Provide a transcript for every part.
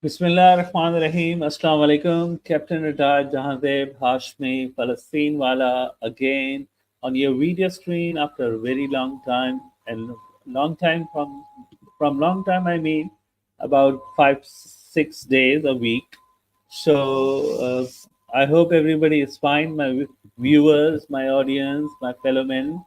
Bismillah ar-Rahman ar-Rahim. Assalamu alaikum. Captain retired Jahandev Hashmi, Palestine Wala, again on your video screen after a very long time. And long time from long time, I mean about 5 6 days a week. So I hope everybody is fine. My viewers, my audience, my fellow men,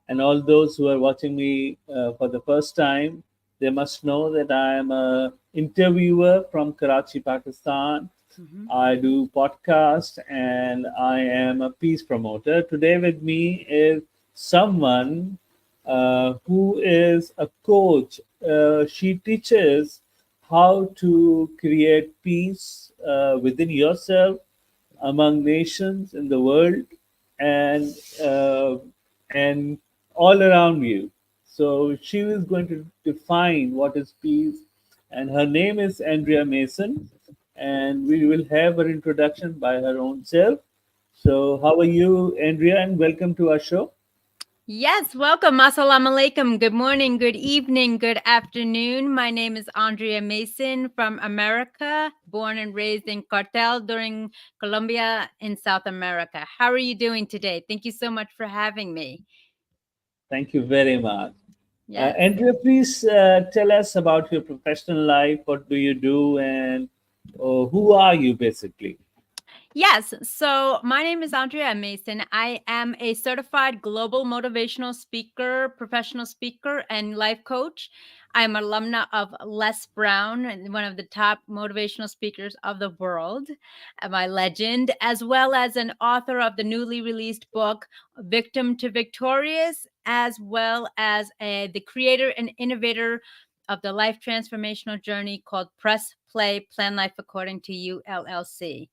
and all those who are watching me for the first time, they must know that I am a interviewer from Karachi, Pakistan. Mhm. I do podcast and I am a peace promoter. Today with me is someone who is a coach. She teaches how to create peace within yourself, among nations in the world, and uh, and all around you. So she is going to define what is peace, and her name is Andrea Mason, and we will have her introduction by her own self. So, how are you, Andrea, and welcome to our show. Yes, welcome. Assalamu alaikum. Good morning, good evening, good afternoon. My name is Andrea Mason from America, born and raised in Cartel during Colombia in South America. How are you doing today? Thank you so much for having me. Thank you very much. Yes. Andrea, please tell us about your professional life. What do you do, and who are you basically? Yes. So my name is Andrea Mason. I am a certified global motivational speaker, professional speaker, and life coach. I'm an alumna of Les Brown, and one of the top motivational speakers of the world, my legend, as well as an author of the newly released book, Victim to Victorious, as well as the creator and innovator of the life transformational journey called Press Play Plan Life According to You, LLC.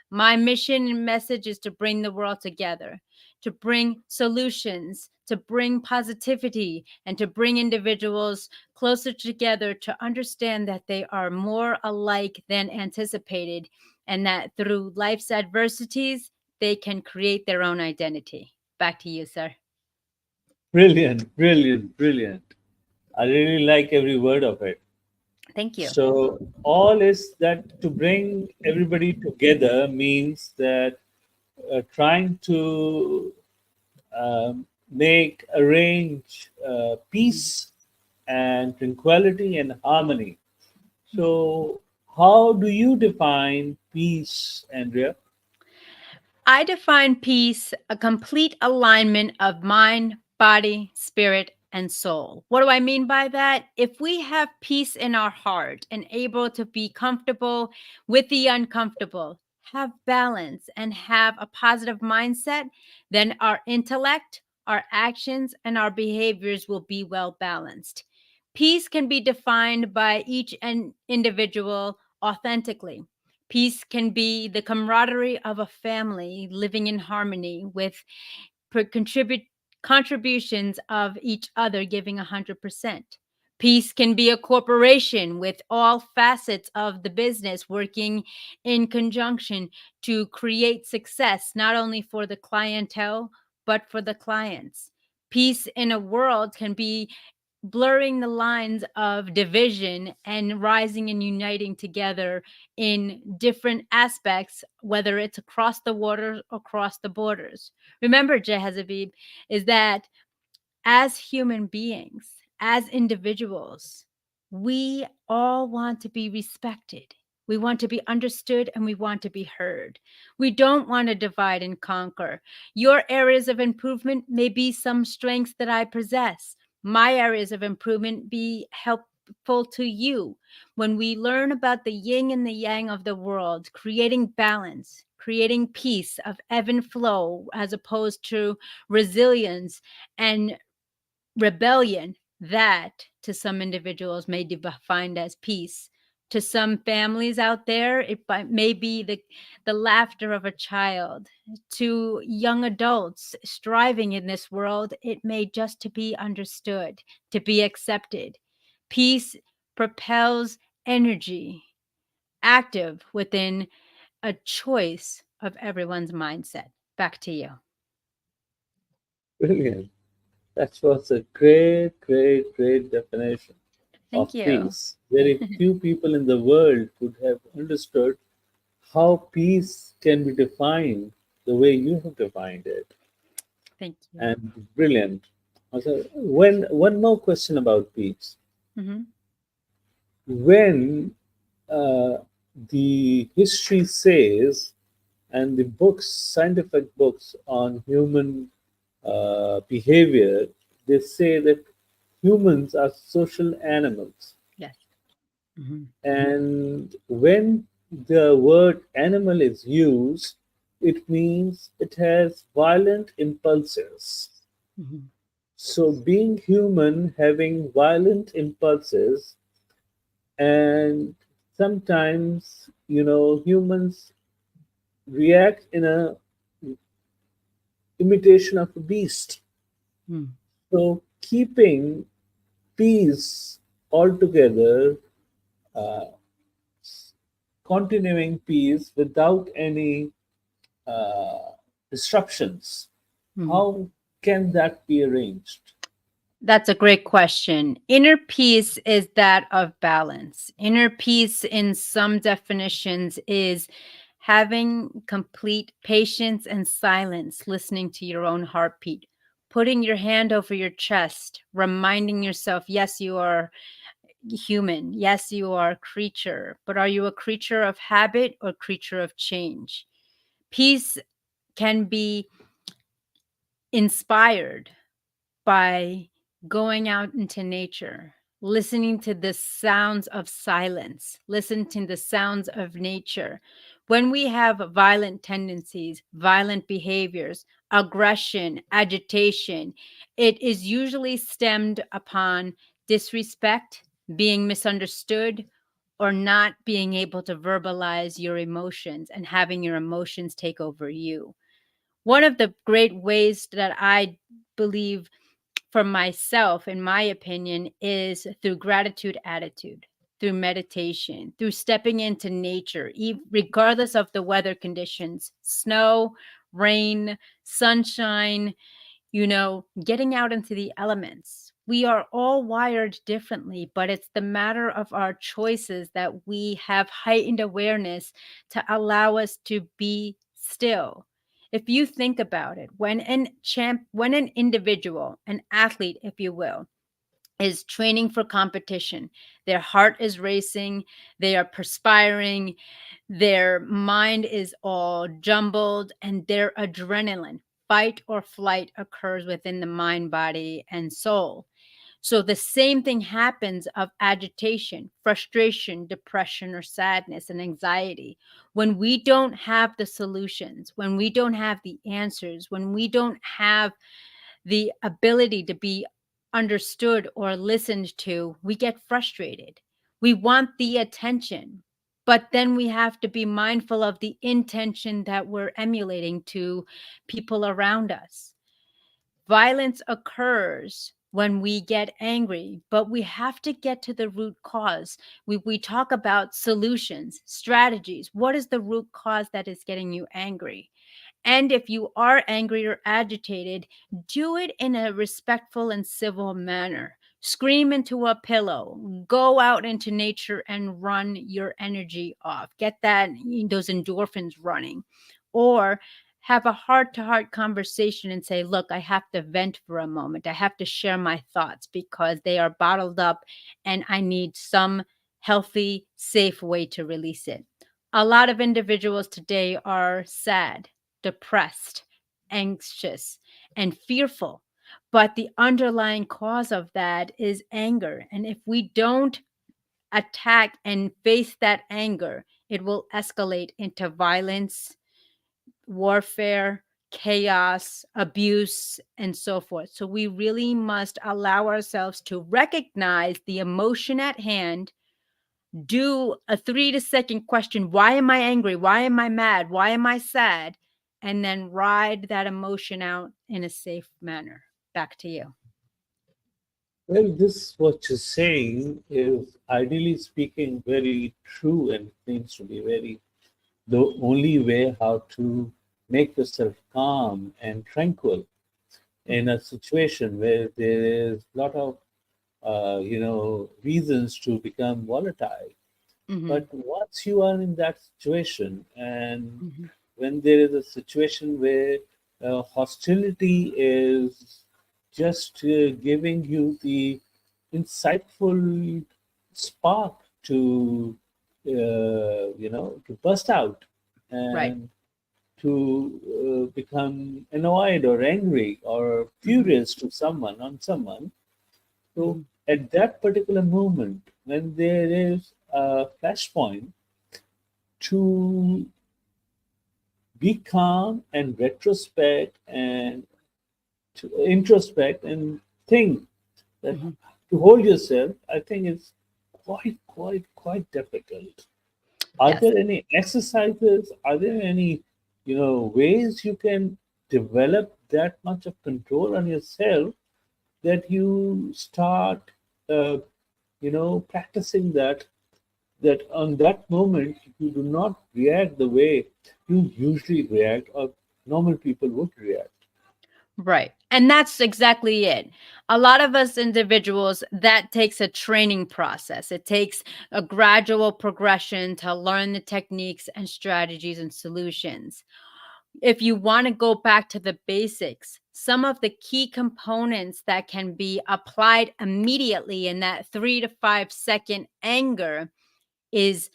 My mission and message is to bring the world together, to bring solutions, to bring positivity, and to bring individuals closer together to understand that they are more alike than anticipated, and that through life's adversities, they can create their own identity. Back to you, sir. Brilliant, brilliant, brilliant. I really like every word of it. Thank you. So, all is that to bring everybody together means that trying to arrange peace and tranquility and harmony. So, how do you define peace, Andrea? I define peace a complete alignment of mind, body, spirit, and soul. What do I mean by that? If we have peace in our heart and able to be comfortable with the uncomfortable, have balance, and have a positive mindset, then our intellect, our actions, and our behaviors will be well balanced. Peace can be defined by each individual authentically. Peace can be the camaraderie of a family living in harmony with contribute contributions of each other giving 100%. Peace can be a corporation with all facets of the business working in conjunction to create success, not only for the clientele, but for the clients. Peace in a world can be blurring the lines of division and rising and uniting together in different aspects, whether it's across the waters, across the borders. Remember, Jehazabib, is that as human beings, as individuals, we all want to be respected. We want to be understood and we want to be heard. We don't want to divide and conquer. Your areas of improvement may be some strengths that I possess. My areas of improvement be helpful to you. When we learn about the yin and the yang of the world, creating balance, creating peace of ebb and flow as opposed to resilience and rebellion, that to some individuals may be defined as peace. To some families out there, may be the laughter of a child. To young adults striving in this world, it may just to be understood, to be accepted. Peace propels energy active within a choice of everyone's mindset. Back to you. Brilliant. That was a great, great, great definition. Thank of you. peace. Very few people in the world would have understood how peace can be defined the way you have defined it. Thank you. And brilliant. Also, when one more question about peace. Hmm. When uh, the history says, and the books, scientific books on human behavior, they say that humans are social animals. Yes. Hmm. And when the word animal is used, it means it has violent impulses. Hmm. So, being human, having violent impulses, and sometimes, humans react in a imitation of a beast. So, keeping peace altogether, uh, continuing peace without any uh, disruptions. Hmm. How can that be arranged? That's a great question. Inner peace is that of balance. Inner peace, in some definitions, is having complete patience and silence, listening to your own heartbeat, putting your hand over your chest, reminding yourself, yes, you are human. Yes, you are a creature, but are you a creature of habit or creature of change? Peace can be inspired by going out into nature, listening to the sounds of silence, listening to the sounds of nature. When we have violent tendencies, violent behaviors, aggression, agitation, it is usually stemmed upon disrespect, being misunderstood, or not being able to verbalize your emotions and having your emotions take over you. One of the great ways that I believe for myself, in my opinion, is through gratitude attitude, through meditation, through stepping into nature, regardless of the weather conditions, snow, rain, sunshine, getting out into the elements. We are all wired differently, but it's the matter of our choices that we have heightened awareness to allow us to be still. If you think about it, when an individual, an athlete, if you will, is training for competition, their heart is racing, they are perspiring, their mind is all jumbled, and their adrenaline, fight or flight, occurs within the mind, body, and soul. So the same thing happens of agitation, frustration, depression, or sadness and anxiety. When we don't have the solutions, when we don't have the answers, when we don't have the ability to be understood or listened to, we get frustrated. We want the attention, but then we have to be mindful of the intention that we're emulating to people around us. Violence occurs when we get angry, but we have to get to the root cause. We talk about solutions, strategies. What is the root cause that is getting you angry? And if you are angry or agitated, do it in a respectful and civil manner. Scream into a pillow, go out into nature and run your energy off. Get those endorphins running. Or have a heart to heart conversation and say, look, I have to vent for a moment. I have to share my thoughts because they are bottled up and I need some healthy, safe way to release it. A lot of individuals today are sad, depressed, anxious, and fearful. But the underlying cause of that is anger. And if we don't attack and face that anger, it will escalate into violence, warfare, chaos, abuse, and so forth. So we really must allow ourselves to recognize the emotion at hand, do a 3 to second question. Why am I angry? Why am I mad? Why am I sad? And then ride that emotion out in a safe manner. Back to you. Well, this what you're saying is ideally speaking very true, and seems to be very the only way how to make yourself calm and tranquil in a situation where there is a lot of reasons to become volatile. Mhm. But once you are in that situation, and Mhm. when there is a situation where hostility is just giving you the insightful spark to, to burst out Right. and to become annoyed or angry or Mhm. furious to someone on someone. So Mhm. at that particular moment, when there is a flashpoint, to be calm and retrospect and to introspect and think that Mhm. to hold yourself, I think it's quite difficult. Are Yes. there any exercises? Are there any, ways you can develop that much of control on yourself that you start, uh, practicing that on that moment you do not react the way you usually react or normal people would react. Right. And that's exactly it. A lot of us individuals, that takes a training process. It takes a gradual progression to learn the techniques and strategies and solutions. If you want to go back to the basics, some of the key components that can be applied immediately in that 3 to 5 second anger is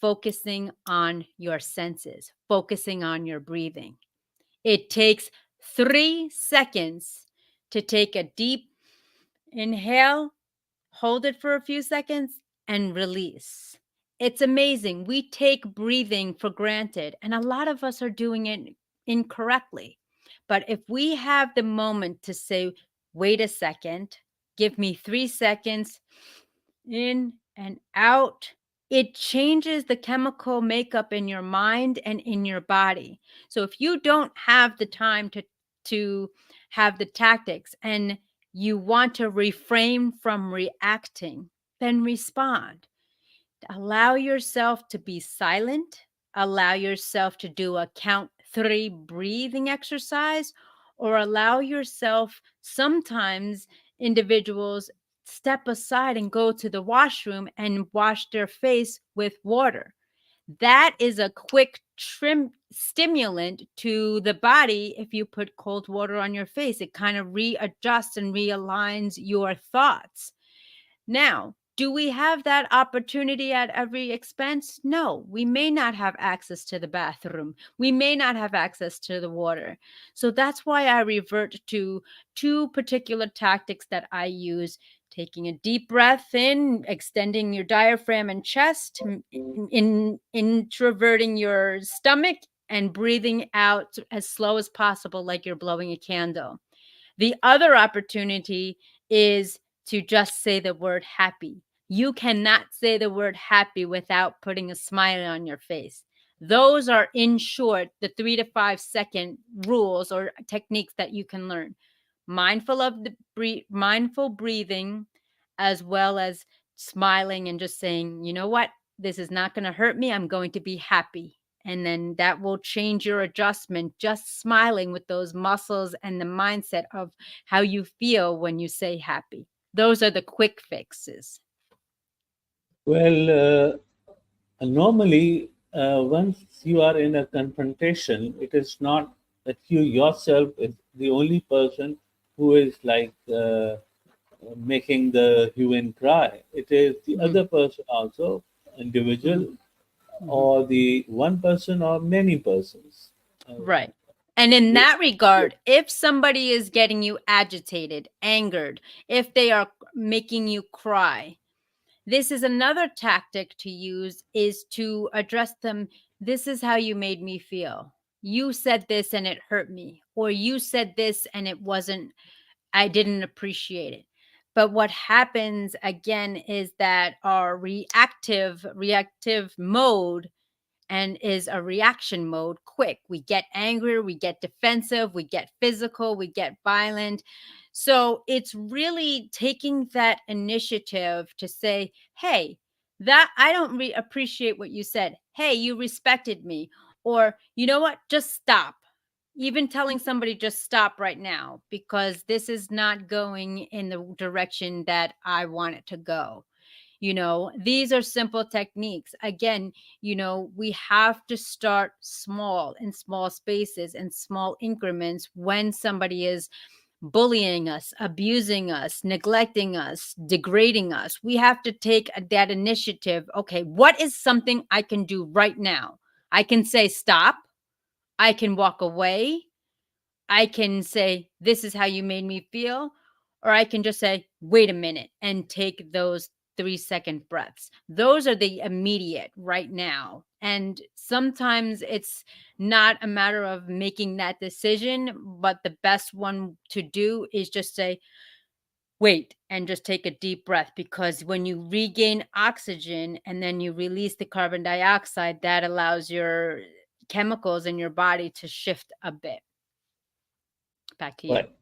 focusing on your senses, focusing on your breathing. It takes 3 seconds to take a deep inhale, hold it for a few seconds, and release. It's amazing. We take breathing for granted, and a lot of us are doing it incorrectly. But if we have the moment to say, wait a second, give me 3 seconds in and out, it changes the chemical makeup in your mind and in your body. So if you don't have the time to have the tactics and you want to refrain from reacting, then respond. Allow yourself to be silent. Allow yourself to do a count three breathing exercise, or allow yourself, sometimes individuals step aside and go to the washroom and wash their face with water. That is a quick stimulant to the body. If you put cold water on your face, it kind of readjusts and realigns your thoughts. Now, do we have that opportunity at every expense? No, we may not have access to the bathroom. We may not have access to the water. So that's why I revert to two particular tactics that I use: taking a deep breath in, extending your diaphragm and chest, introverting your stomach, and breathing out as slow as possible, like you're blowing a candle. The other opportunity is to just say the word happy. You cannot say the word happy without putting a smile on your face. Those are, in short, the 3 to 5 second rules or techniques that you can learn. Mindful breathing, as well as smiling and just saying, you know what, this is not going to hurt me. I'm going to be happy. And then that will change your adjustment, just smiling with those muscles and the mindset of how you feel when you say happy. Those are the quick fixes. Well, normally, once you are in a confrontation, it is not that you yourself is the only person who is like making the hue and cry. It is the Mhm, other person also, mhm, individual, mhm. or the one person or many persons. Right. And in The, that regard, if somebody is getting you agitated, angered, if they are making you cry, this is another tactic to use, is to address them. This is how you made me feel. You said this and it hurt me, or you said this and it wasn't, I didn't appreciate it. But what happens again is that our reactive mode and is a reaction mode quick. We get angry, we get defensive, we get physical, we get violent. So it's really taking that initiative to say, hey, that I don't appreciate what you said. Hey, you respected me. Or, you know what? Just stop. Even telling somebody just stop right now because this is not going in the direction that I want it to go. These are simple techniques. Again, we have to start small, in small spaces and small increments. When somebody is bullying us, abusing us, neglecting us, degrading us, we have to take that initiative. Okay, what is something I can do right now? I can say stop. I can walk away. I can say, this is how you made me feel. Or I can just say, wait a minute, and take those 3-second breaths. Those are the immediate right now. And sometimes it's not a matter of making that decision, but the best one to do is just say, wait, and just take a deep breath. Because when you regain oxygen and then you release the carbon dioxide, that allows your chemicals in your body to shift a bit. Back to you. Right.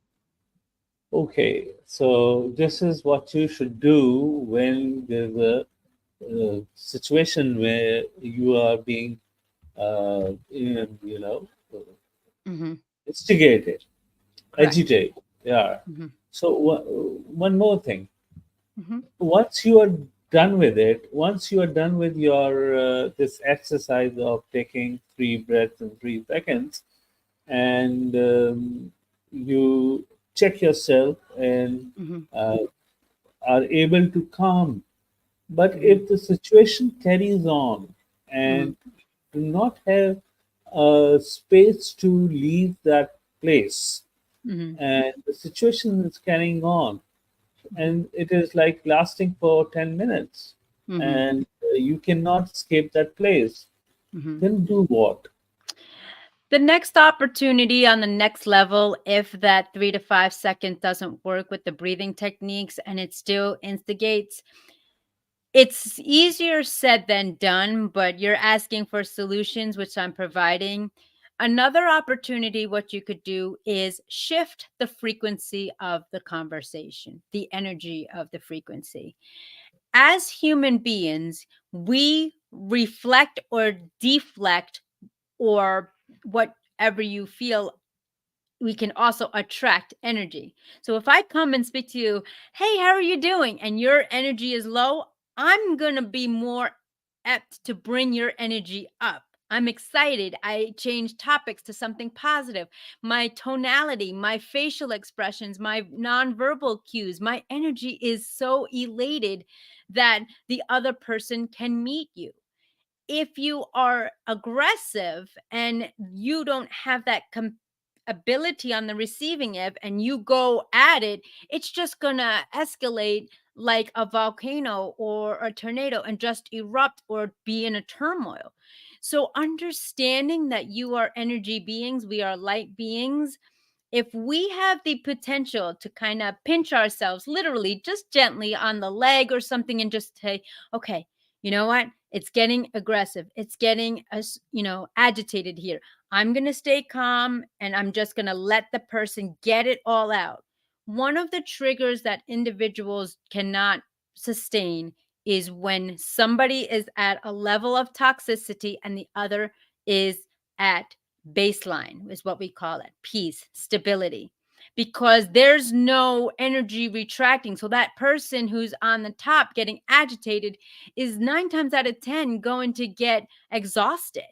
Okay. So this is what you should do when there's a, situation where you are being, you know, Mm-hmm. instigated, Correct. agitated. Yeah. Mm-hmm. So one more thing. Mm-hmm. Once you are done with it, once you are done with your this exercise of taking 3 breaths in 3 seconds, and you check yourself and Mm-hmm. uh, are able to calm. But Mm-hmm. if the situation carries on Mm-hmm. and do not have space to leave that place, Mm-hmm. and the situation is carrying on, Mm-hmm. and it is like lasting for 10 minutes, Mm-hmm. and you cannot escape that place, Mm-hmm. then do what? The next opportunity on the next level, if that 3 to 5 seconds doesn't work with the breathing techniques and it still instigates, it's easier said than done, but you're asking for solutions, which I'm providing. Another opportunity, what you could do is shift the frequency of the conversation, the energy of the frequency. As human beings, we reflect or deflect, or whatever you feel, we can also attract energy. So if I come and speak to you, hey, how are you doing? And your energy is low, I'm going to be more apt to bring your energy up. I'm excited. I change topics to something positive. My tonality, my facial expressions, my nonverbal cues, my energy is so elated that the other person can meet you. If you are aggressive and you don't have that ability on the receiving end and you go at it, it's just gonna escalate like a volcano or a tornado and just erupt or be in a turmoil. So understanding that you are energy beings, we are light beings. If we have the potential to kind of pinch ourselves literally just gently on the leg or something and just say, okay, you know what, it's getting aggressive, it's getting us, agitated here, I'm going to stay calm and I'm just going to let the person get it all out. One of the triggers that individuals cannot sustain is when somebody is at a level of toxicity and the other is at baseline, is what we call it, peace, stability, because there's no energy retracting. So that person who's on the top getting agitated is 9 times out of 10 going to get exhausted.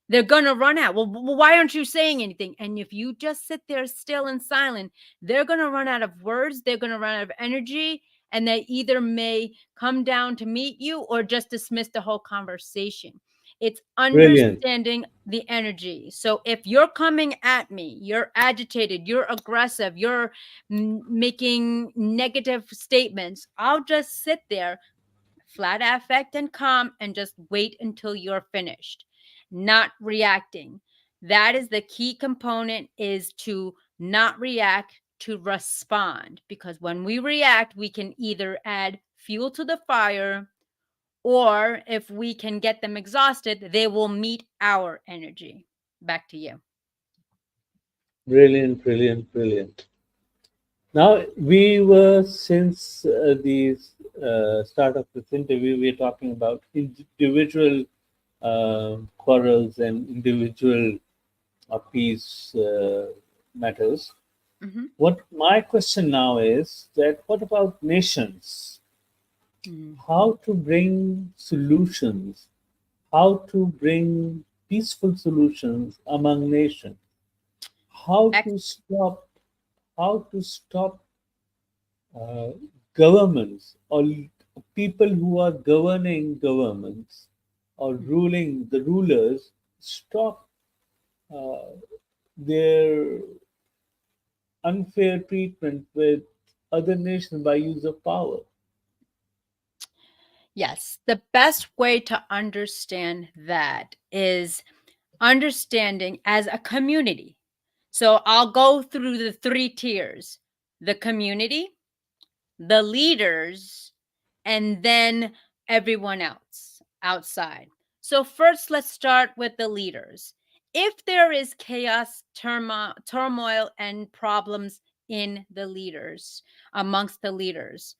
They're going to run out. Well, why aren't you saying anything? And if you just sit there still and silent, they're going to run out of words. They're going to run out of energy. And they either may come down to meet you or just dismiss the whole conversation. It's Brilliant. understanding the energy. So if you're coming at me, you're agitated, you're aggressive, you're making negative statements, I'll just sit there, flat affect and calm, and just wait until you're finished, not reacting. That is the key component, is to not react, to respond, because when we react, we can either add fuel to the fire, or if we can get them exhausted, they will meet our energy. Back to you. Brilliant, brilliant, brilliant. Now, we were, since the start of this interview, we are talking about individual quarrels and individual peace matters. Mhm. What my question now is that what about nations? Mhm. How to bring solutions? How to bring peaceful solutions among nations? How Ex- to stop? How to stop uh, governments or people who are governing governments or Mhm. ruling the rulers stop uh, their unfair treatment with other nations by use of power. Yes, the best way to understand that is understanding as a community. So I'll go through the three tiers: the community, the leaders, and then everyone else outside. So, first, let's start with the leaders. If there is chaos, turmoil, and problems in the leaders, amongst the leaders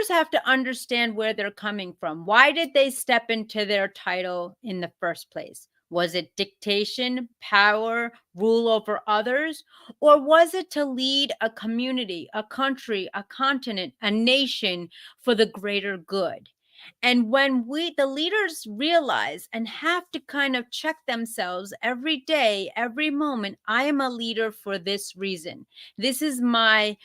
have to understand where they're coming from. Why did they step into their title in the first place? Was it dictation, power, rule over others? Or was it to lead a community, a country, a continent, a nation for the greater good? And when the leaders realize and have to kind of check themselves every day, every moment, I am a leader for this reason. This is my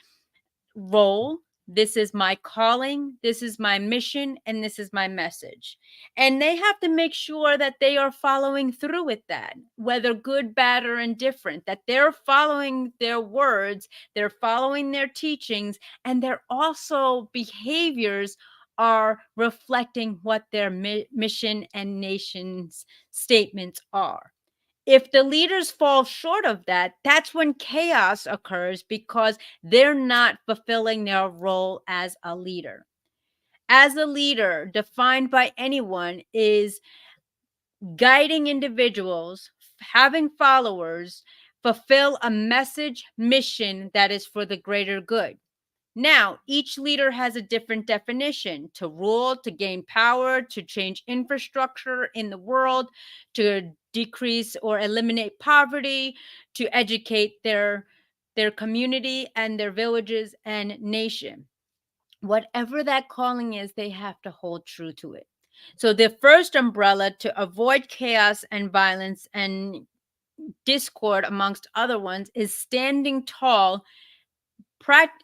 role. This is my calling. This is my mission. And this is my message. And they have to make sure that they are following through with that, whether good, bad, or indifferent, that they're following their words, they're following their teachings, and their also behaviors are reflecting what their mission and nation's statements are. If the leaders fall short of that, that's when chaos occurs because they're not fulfilling their role as a leader. As a leader, defined by anyone, is guiding individuals, having followers, fulfill a message, mission that is for the greater good. Now, each leader has a different definition: to rule, to gain power, to change infrastructure in the world, to decrease or eliminate poverty, to educate their community and their villages and nation. Whatever that calling is, they have to hold true to it. So the first umbrella to avoid chaos and violence and discord amongst other ones is standing tall,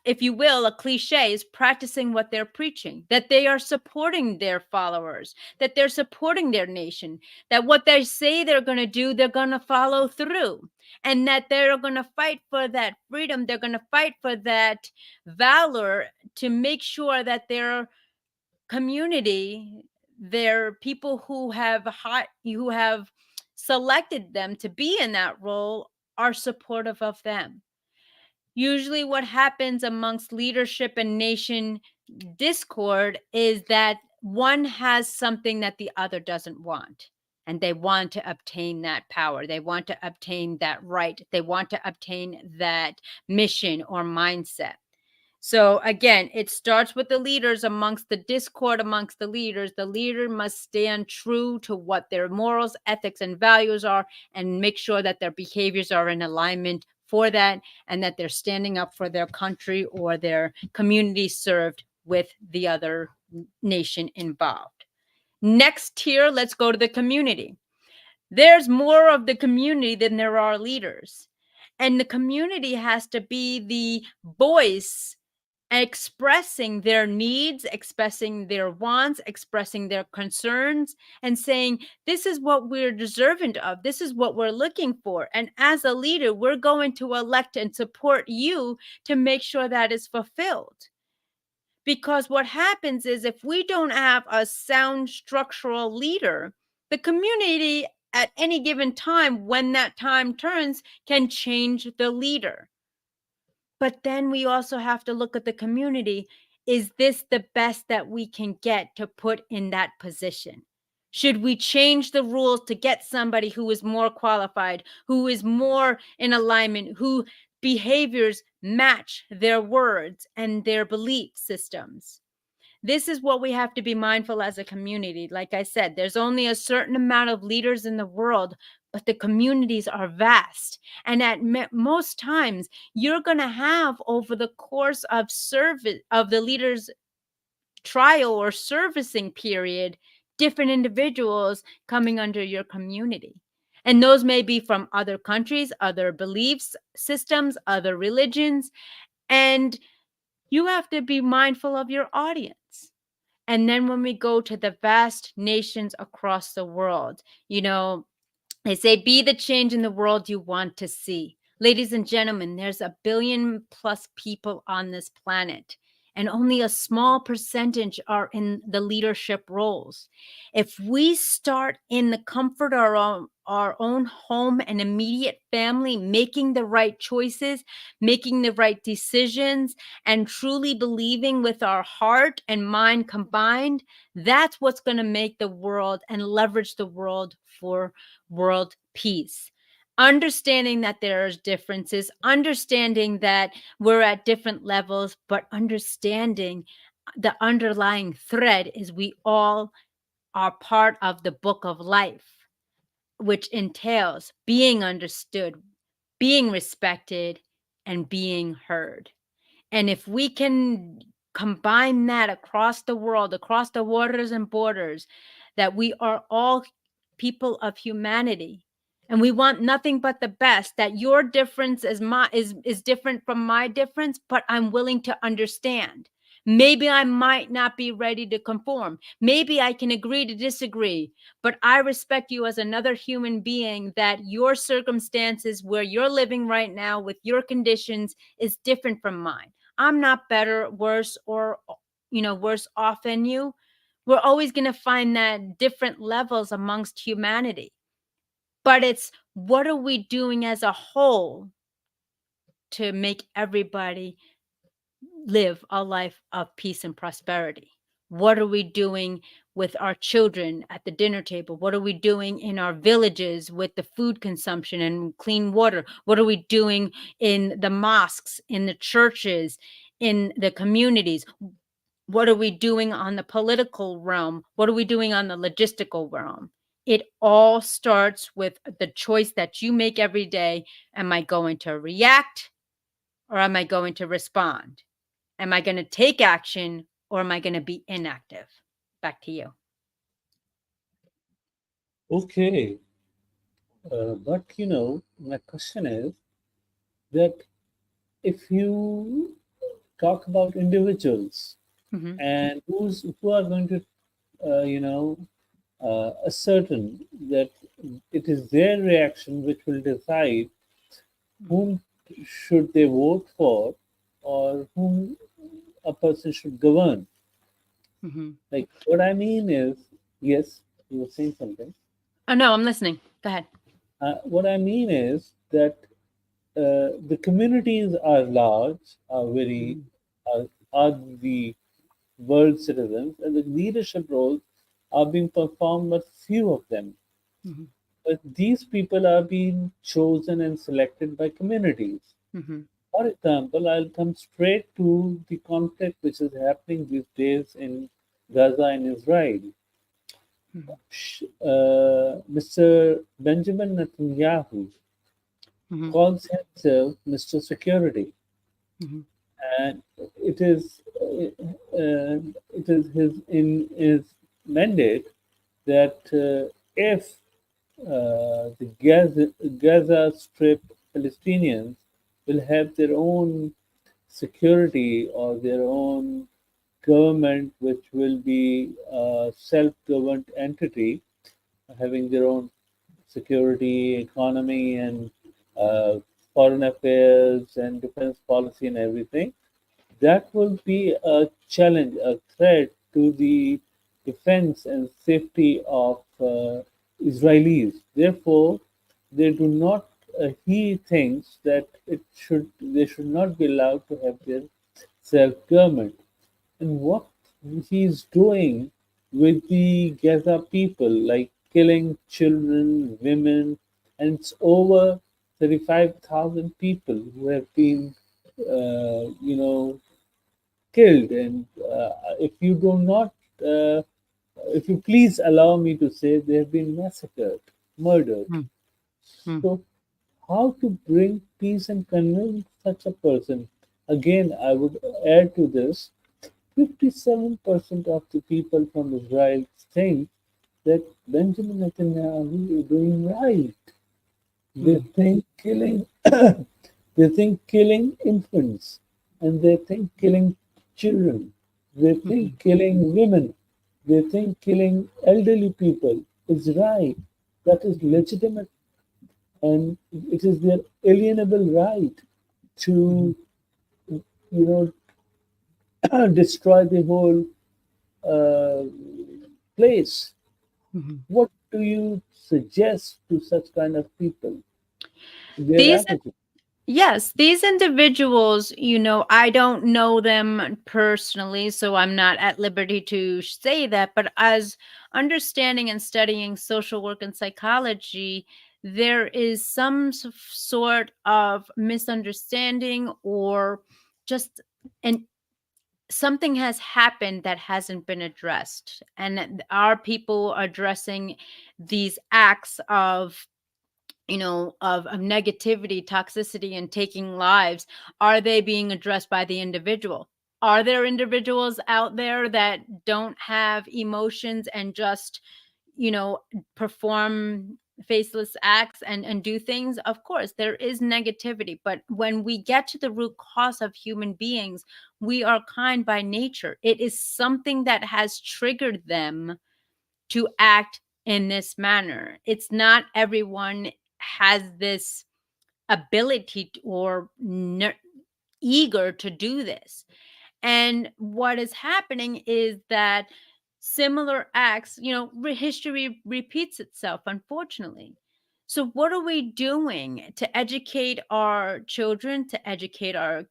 if you will, a cliche is practicing what they're preaching, that they are supporting their followers, that they're supporting their nation, that what they say they're going to do, they're going to follow through, and that they're going to fight for that freedom. They're going to fight for that valor to make sure that their community, their people who have selected them to be in that role, are supportive of them. Usually what happens amongst leadership and nation discord is that one has something that the other doesn't want, and they want to obtain that power, they want to obtain that right, they want to obtain that mission or mindset. So again, it starts with the leaders. Amongst the discord amongst the leaders, the leader must stand true to what their morals, ethics, and values are, and make sure that their behaviors are in alignment for that, and that they're standing up for their country or their community served with the other nation involved. Next tier, let's go to the community. There's more of the community than there are leaders. And the community has to be the voice expressing their needs, expressing their wants, expressing their concerns, and saying, this is what we're deserving of. This is what we're looking for. And as a leader, we're going to elect and support you to make sure that is fulfilled. Because what happens is if we don't have a sound structural leader, the community at any given time, when that time turns, can change the leader. But then we also have to look at the community. Is this the best that we can get to put in that position? Should we change the rules to get somebody who is more qualified, who is more in alignment, who behaviors match their words and their belief systems? This is what we have to be mindful as a community. Like I said, there's only a certain amount of leaders in the world, but the communities are vast. And at most times, you're going to have over the course of service of the leaders trial or servicing period, different individuals coming under your community. And those may be from other countries, other beliefs systems, other religions. And you have to be mindful of your audience. And then when we go to the vast nations across the world, they say, be the change in the world you want to see. Ladies and gentlemen, there's a billion plus people on this planet, and only a small percentage are in the leadership roles. If we start in the comfort of our own home and immediate family, making the right choices, making the right decisions, and truly believing with our heart and mind combined, that's what's going to make the world and leverage the world for world peace. Understanding that there's differences, understanding that we're at different levels, but understanding the underlying thread is we all are part of the book of life, which entails being understood, being respected, and being heard. And if we can combine that across the world, across the waters and borders, that we are all people of humanity and we want nothing but the best, that your difference is different from my difference, but I'm willing to understand. Maybe I might not be ready to conform. Maybe I can agree to disagree, but I respect you as another human being, that your circumstances where you're living right now with your conditions is different from mine. I'm not better, worse, or worse off than you. We're always going to find that different levels amongst humanity. But it's what are we doing as a whole to make everybody live a life of peace and prosperity? What are we doing with our children at the dinner table? What are we doing in our villages with the food consumption and clean water? What are we doing in the mosques, in the churches, in the communities? What are we doing on the political realm? What are we doing on the logistical realm? It all starts with the choice that you make every day. Am I going to react or am I going to respond? Am I going to take action or am I going to be inactive? Back to you. Okay, but my question is that if you talk about individuals Hmm. and who are going to, ascertain that it is their reaction which will decide whom should they vote for or whom a person should govern. Hmm. Like what I mean is, yes, you were saying something. Oh, no, I'm listening. Go ahead. What I mean is that the communities are large, Hmm. are the world citizens, and the leadership roles are being performed by few of them. Hmm. But these people are being chosen and selected by communities. Hmm. For example, I'll come straight to the conflict which is happening these days in Gaza and Israel. Mr. Benjamin Netanyahu Hmm. calls himself Mr. Security, Hmm. and it is his mandate that if the Gaza Strip Palestinians will have their own security or their own government, which will be a self-governed entity, having their own security, economy, and uh, foreign affairs and defense policy and everything. That will be a challenge, a threat to the defense and safety of Israelis. Therefore, they do not. He thinks that they should not be allowed to have their self government. And what he's doing with the Gaza people, like killing children, women, and it's over 35,000 people who have been, uh, you know, killed. And if you do not, uh, if you please allow me to say, they have been massacred, murdered. Mm, mm, So, how to bring peace and convince such a person? Again, I would add to this, 57% of the people from Israel think that Benjamin Netanyahu is doing right. They mm, think killing they think killing infants, and they think killing children. They mhm, think killing women. They think killing elderly people is right. That is legitimate, and it is their alienable right mhm, to, you destroy the whole uh, place. mhm. What do you suggest to such kind of people? Their These attitude. Yes, these individuals, I don't know them personally, so I'm not at liberty to say that. But as understanding and studying social work and psychology, there is some sort of misunderstanding or just an something has happened that hasn't been addressed. And are people addressing these acts of negativity, toxicity, and taking lives, are they being addressed by the individual? Are there individuals out there that don't have emotions and just, you know, perform faceless acts and do things? Of course, there is negativity, but when we get to the root cause of human beings, we are kind by nature. It is something that has triggered them to act in this manner. It's not everyone has this ability or eager to do this. And what is happening is that similar acts, history repeats itself, unfortunately. So, what are we doing to educate our children, to educate our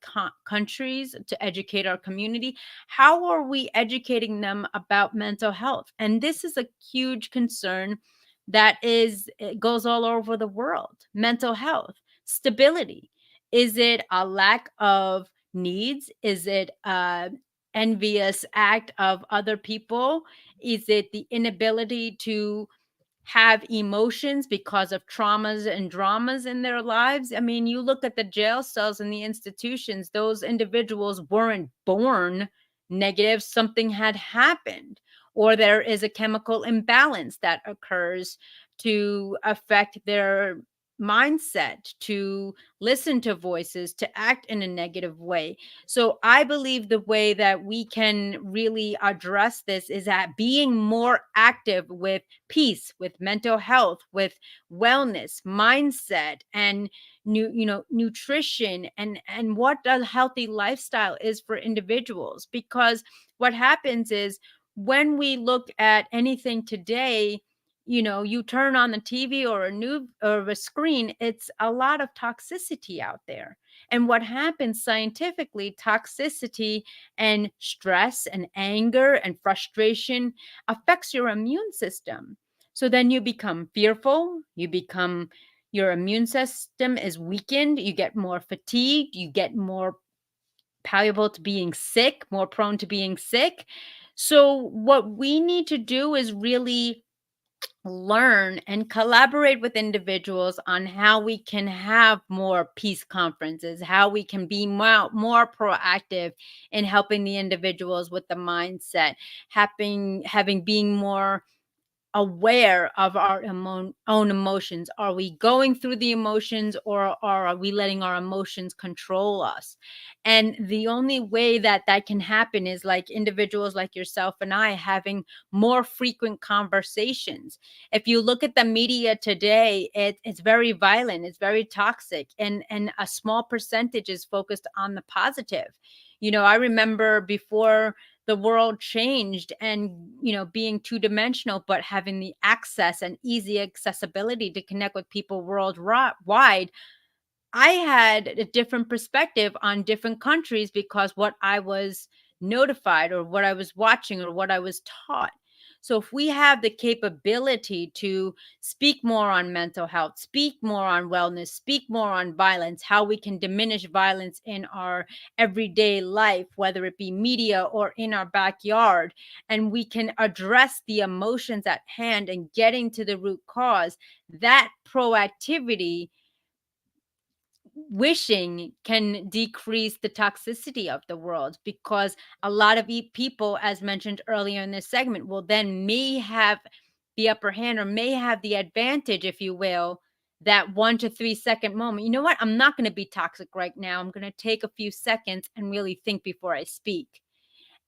countries, to educate our community? How are we educating them about mental health? And this is a huge concern that it goes all over the world. Mental health, stability. Is it a lack of needs? Is it envious act of other people? Is it the inability to have emotions because of traumas and dramas in their lives? I mean, you look at the jail cells and the institutions, those individuals weren't born negative, something had happened, or there is a chemical imbalance that occurs to affect their mindset, to listen to voices, to act in a negative way. So I believe the way that we can really address this is at being more active with peace, with mental health, with wellness, mindset, and nutrition, and what a healthy lifestyle is for individuals. Because what happens is when we look at anything today, you turn on the TV or a screen, it's a lot of toxicity out there. And what happens scientifically, toxicity and stress and anger and frustration affects your immune system. So then you become fearful, your immune system is weakened, you get more fatigued, you get more palpable to being sick, more prone to being sick. So what we need to do is really learn and collaborate with individuals on how we can have more peace conferences, how we can be more proactive in helping the individuals with the mindset, having being more aware of our own emotions. Are we going through the emotions, or are we letting our emotions control us? And the only way that that can happen is like individuals like yourself and I having more frequent conversations. If you look at the media today, it's very violent, it's very toxic, and a small percentage is focused on the positive. I remember before the world changed and being two dimensional, but having the access and easy accessibility to connect with people worldwide, I had a different perspective on different countries because what I was notified or what I was watching or what I was taught. So if we have the capability to speak more on mental health, speak more on wellness, speak more on violence, how we can diminish violence in our everyday life, whether it be media or in our backyard, and we can address the emotions at hand and getting to the root cause, that proactivity wishing can decrease the toxicity of the world, because a lot of people, as mentioned earlier in this segment, will then may have the upper hand or may have the advantage, if you will, that 1 to 3 second moment. You know what? I'm not going to be toxic right now. I'm going to take a few seconds and really think before I speak,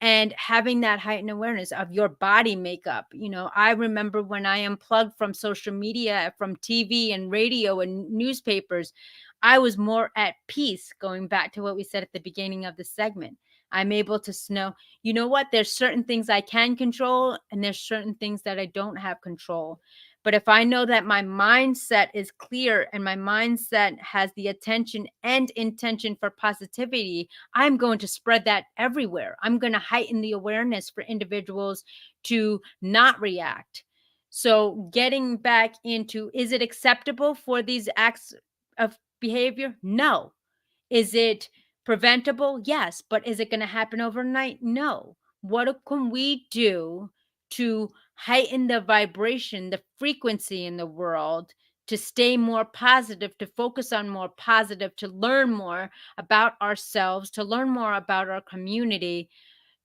and having that heightened awareness of your body makeup. I remember when I unplugged from social media, from TV and radio and newspapers, I was more at peace. Going back to what we said at the beginning of the segment, I'm able to know, you know what, there's certain things I can control and there's certain things that I don't have control. But if I know that my mindset is clear and my mindset has the attention and intention for positivity, I'm going to spread that everywhere. I'm going to heighten the awareness for individuals to not react. So, getting back into, is it acceptable for these acts of behavior? No. Is it preventable? Yes. But is it going to happen overnight? No. What can we do to heighten the vibration, the frequency in the world, to stay more positive, to focus on more positive, to learn more about ourselves, to learn more about our community,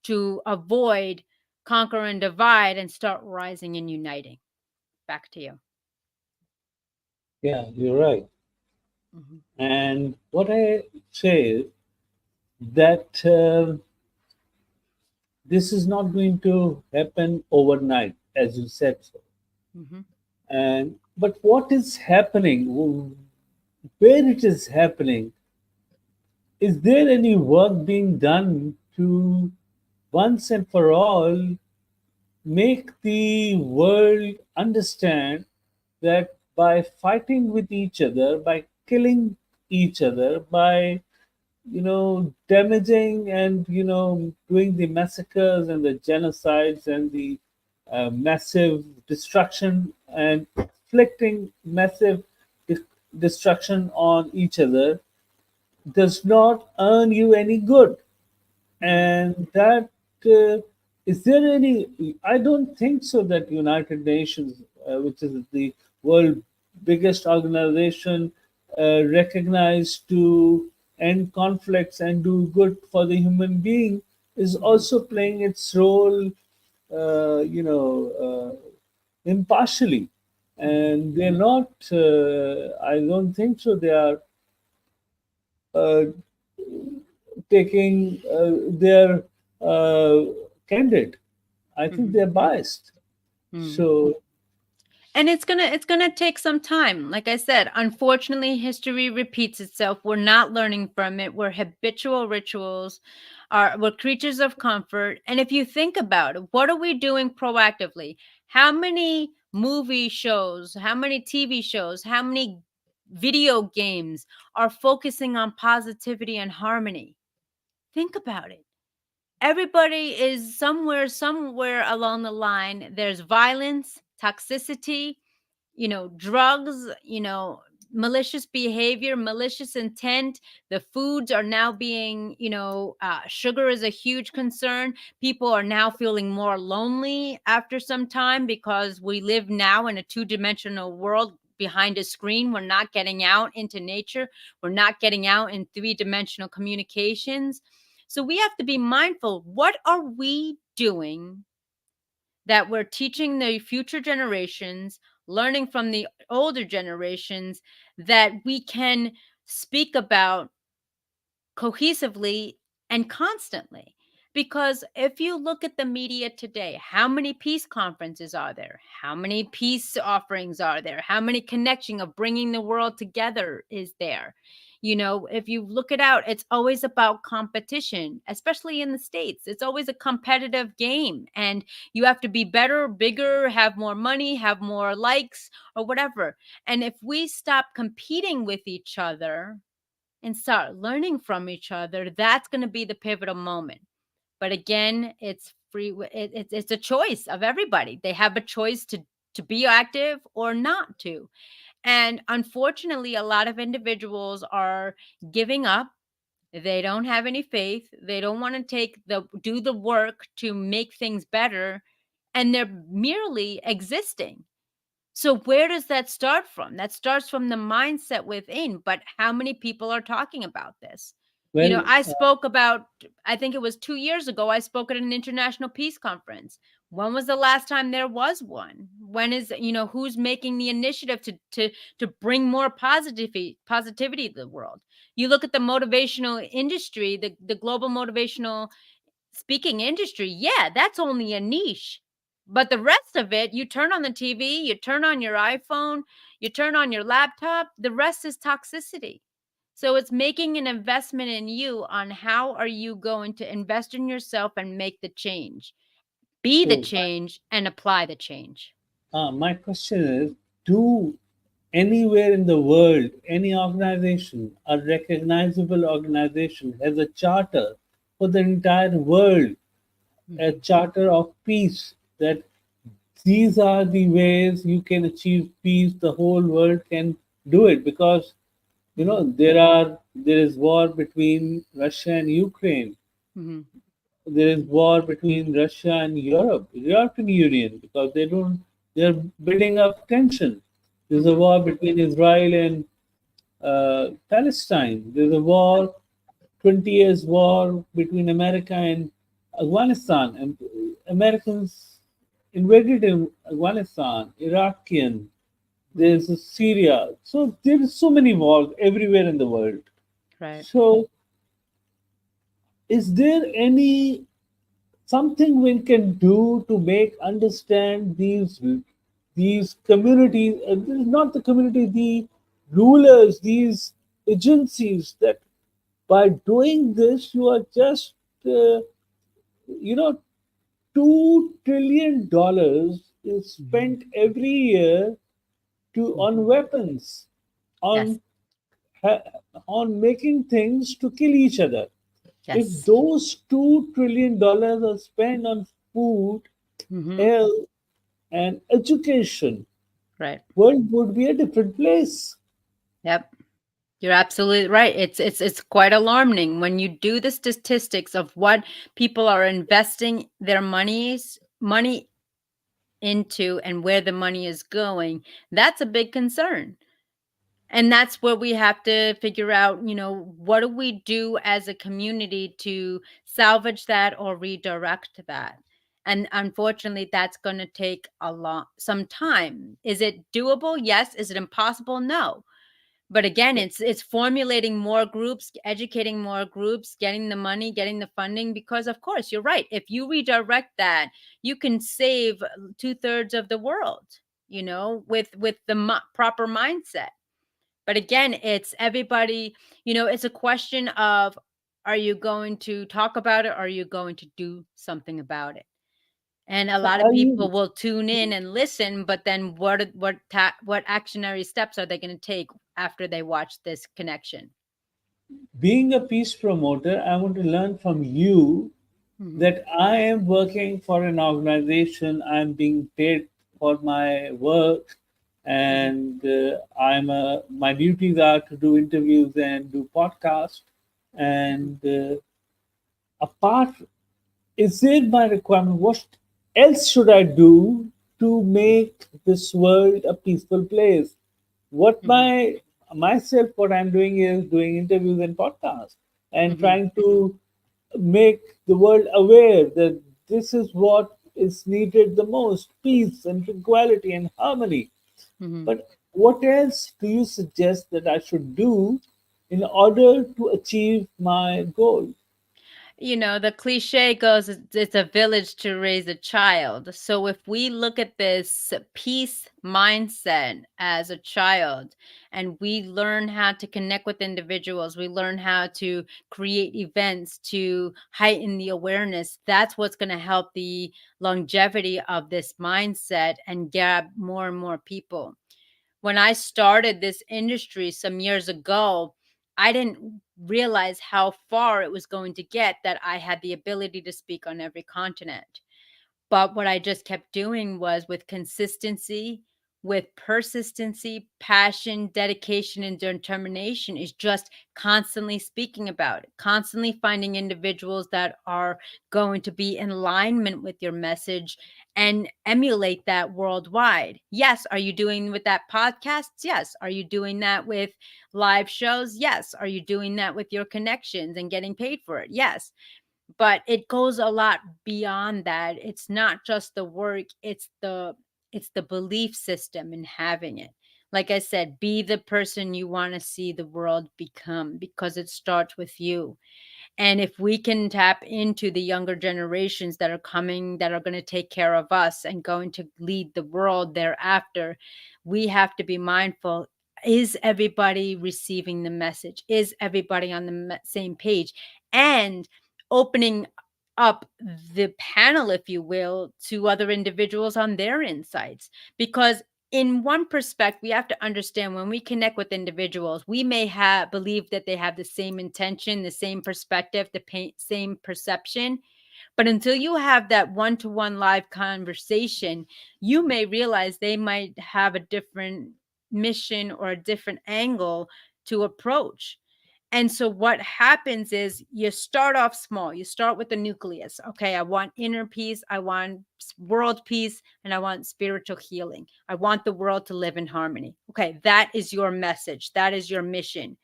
to avoid conquer and divide and start rising and uniting? Back to you. Yeah, you're right. Mhm. And what I say is that this is not going to happen overnight, as you said so. Mhm. And but what is happening, where it is happening, is there any work being done to once and for all make the world understand that by fighting with each other, by killing each other, by damaging and doing the massacres and the genocides and the massive destruction and inflicting massive de- destruction on each other does not earn you any good. Mhm. And that uh, is there any? I don't think so that United Nations, which is the world biggest organization, recognized to end conflicts and do good for the human being, is Mhm. also playing its role, impartially. Mhm. And they're not. I don't think so. They are uh, taking their uh, candid. I think Mhm. they're biased. Mhm. So And it's gonna take some time. Like I said, unfortunately, history repeats itself. We're not learning from it. We're habitual rituals. We're creatures of comfort. And if you think about it, what are we doing proactively? How many movie shows, how many TV shows, how many video games are focusing on positivity and harmony? Think about it. Everybody is somewhere along the line. There's violence, toxicity, drugs, malicious behavior, malicious intent. The foods are now being, sugar is a huge concern. People are now feeling more lonely after some time because we live now in a two-dimensional world behind a screen. We're not getting out into nature. We're not getting out in three-dimensional communications. So we have to be mindful. What are we doing that we're teaching the future generations, learning from the older generations, that we can speak about cohesively and constantly? Because if you look at the media today, how many peace conferences are there? How many peace offerings are there? How many connection of bringing the world together is there? If you look it out, it's always about competition, especially in the States. It's always a competitive game, and you have to be better, bigger, have more money, have more likes, or whatever. And if we stop competing with each other and start learning from each other, that's going to be the pivotal moment. But again, it's It's a choice of everybody. They have a choice to be active or not to. And unfortunately, a lot of individuals are giving up. They don't have any faith. They don't want to do the work to make things better, and they're merely existing. So where does that start from? That starts from the mindset within. But how many people are talking about this? Well, I spoke about, I think it was 2 years ago, I spoke at an international peace conference. When was the last time there was one? When is, who's making the initiative to bring more positivity to the world? You look at the motivational industry, the global motivational speaking industry, yeah, that's only a niche. But the rest of it, you turn on the TV, you turn on your iPhone, you turn on your laptop, the rest is toxicity. So it's making an investment in you on how are you going to invest in yourself and make the change. Be the so change and apply the change. my question is, do anywhere in the world, any organization, a recognizable organization, has a charter for the entire world, a Mhm. charter of peace, that these are the ways you can achieve peace, the whole world can do it? Because Mhm. there is war between Russia and Ukraine. Mhm. There is war between Russia and European Union, because they're building up tension. There's a Mhm. war between Israel and Palestine. There's a war, 20 years war between America and Afghanistan. And Americans invaded in Afghanistan, Iraqian. Mhm. There's Syria. So there's so many wars everywhere in the world. Right. So is there any something we can do to make understand these communities, this is not the community, the rulers, these agencies, that by doing this you are just uh, you know $2 trillion is Mhm. spent every year to on Mhm. weapons, Yes. on ha- on making things to kill each other. If Yes. those $2 trillion are spent on food, Mhm. health, and education, Right. world would be a different place. Yep. You're absolutely right. It's quite alarming when you do the statistics of what people are investing their money into and where the money is going. That's a big concern. And that's where we have to figure out, what do we do as a community to salvage that or redirect that? And unfortunately, that's going to take some time. Is it doable? Yes. Is it impossible? No. But again, it's formulating more groups, educating more groups, getting the money, getting the funding, because of course you're right. If you redirect that, you can save two-thirds of the world, with the proper mindset. But again, it's everybody, it's a question of, are you going to talk about it, or are you going to do something about it? And a So lot of are you people will tune in and listen, but then what actionary steps are they going to take after they watch this connection? being a peace promoter? I want to learn from you Mhm. that I am working for an organization, I'm being paid for my work, Mhm. and my duties are to do interviews and do podcasts. Mhm. And apart, is it my requirement? What else should I do to make this world a peaceful place? What Mhm. what I'm doing is doing interviews and podcasts and Mhm. trying to make the world aware that this is what is needed the most: peace and tranquility and harmony. Mhm. But what else do you suggest that I should do in order to achieve my goal? The cliche goes, it's a village to raise a child. So if we look at this peace mindset as a child, and we learn how to connect with individuals, we learn how to create events to heighten the awareness, that's what's going to help the longevity of this mindset and grab more and more people. When I started this industry some years ago, I didn't realize how far it was going to get that I had the ability to speak on every continent. But what I just kept doing was with consistency, with persistency, passion, dedication, and determination is just constantly speaking about it, constantly finding individuals that are going to be in alignment with your message and emulate that worldwide. Yes. Are you doing with that podcast? Yes. Are you doing that with live shows? Yes. Are you doing that with your connections and getting paid for it? Yes. But it goes a lot beyond that. It's not just the work, it's the belief system in having it. Like I said, be the person you want to see the world become, because it starts with you. And if we can tap into the younger generations that are coming, that are going to take care of us and going to lead the world thereafter, we have to be mindful. Is everybody receiving the message? Is everybody on the same page? And opening up the panel, if you will, to other individuals on their insights. Because in one perspective, we have to understand, when we connect with individuals, we may have believe that they have the same intention, the same perspective, the same perception. But until you have that one-to-one live conversation, you may realize they might have a different mission or a different angle to approach. And so what happens is, you start off small. You start with the nucleus. Okay, I want inner peace, I want world peace, and I want spiritual healing. I want the world to live in harmony. Okay, that is your message. That is your mission.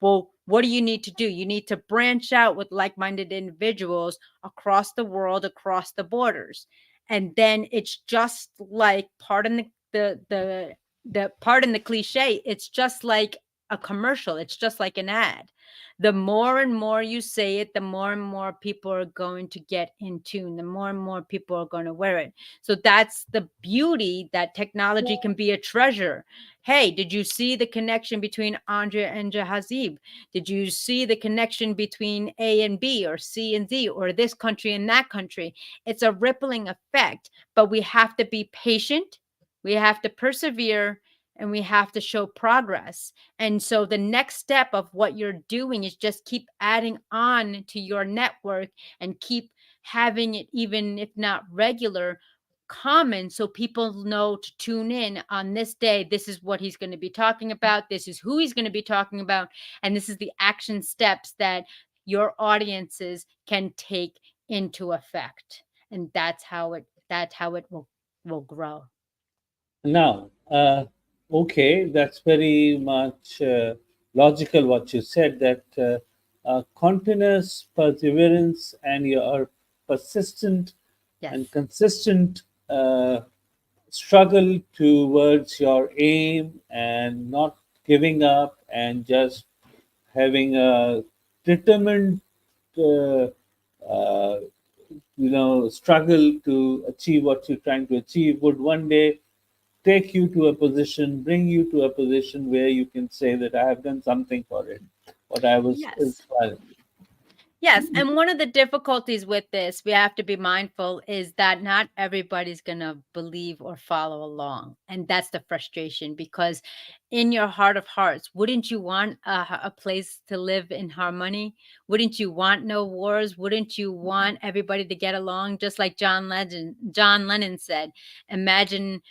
Well, what do you need to do? You need to branch out with like-minded individuals across the world, across the borders. And then it's just like, pardon the pardon the cliche, it's just like a commercial. It's just like an ad. The more and more you say it, the more and more people are going to get in tune. The more and more people are going to wear it. So that's the beauty, that technology can be a treasure. Hey, did you see the connection between Andrea and Jahazib? Did you see the connection between A and B, or C and Z, or this country and that country? It's a rippling effect, but we have to be patient. We have to persevere, and we have to show progress. And so the next step of what you're doing is just keep adding on to your network, and keep having it, even if not regular, common, so people know to tune in on this day. This is what he's going to be talking about. This is who he's going to be talking about. And this is the action steps that your audiences can take into effect. And that's how it will grow. Now, okay, that's very much logical what you said, that continuous perseverance and your persistent and Yes. consistent struggle towards your aim, and not giving up, and just having a determined uh, uh, struggle to achieve what you're trying to achieve, would one day take you to a position, bring you to a position where you can say that I have done something for it, what I was Yes. inspired. Yes, and one of the difficulties with this, we have to be mindful, is that not everybody's going to believe or follow along. And that's the frustration, because in your heart of hearts, wouldn't you want a place to live in harmony? Wouldn't you want no wars? Wouldn't you want everybody to get along? Just like John Lennon said, imagine,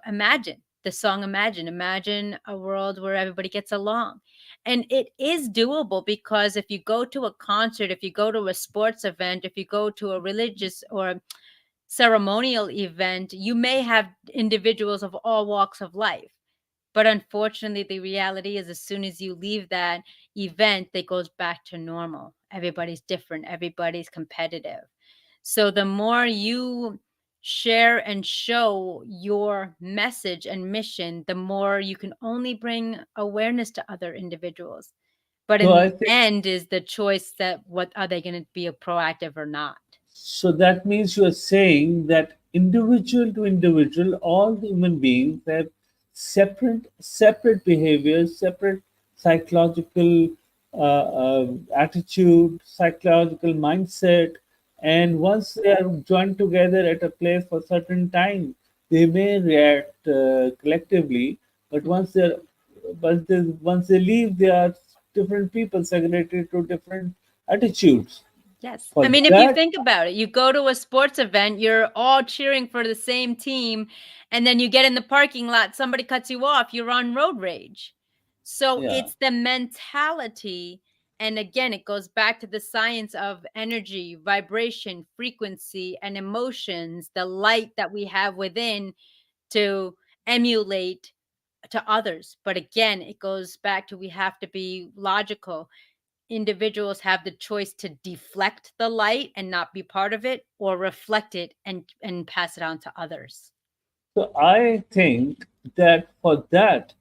imagine the song Imagine a world where everybody gets along. And it is doable, because if you go to a concert, if you go to a sports event, if you go to a religious or ceremonial event, you may have individuals of all walks of life. But unfortunately, the reality is, as soon as you leave that event, it goes back to normal. Everybody's different, everybody's competitive. So the more you share and show your message and mission, the more you can only bring awareness to other individuals. But So in I the think, end is the choice, that what are they going to be proactive or not? so that means you are saying that individual to individual, all human beings have separate behaviors, separate psychological attitude, psychological mindset, and once they are joined together at a place for certain time, they may react collectively. But Mhm. once they leave, they are different people segregated to different attitudes. Yes. I For mean, if you that, think about it, you go to a sports event, you're all cheering for the same team, and then you get in the parking lot, somebody cuts you off, you're on road rage. So yeah. it's the mentality. And again, it goes back to the science of energy, vibration, frequency, and emotions, the light that we have within to emulate to others. But again, it goes back to we have to be logical. Individuals have the choice to deflect the light and not be part of it, or reflect it and pass it on to others. So I think that for that,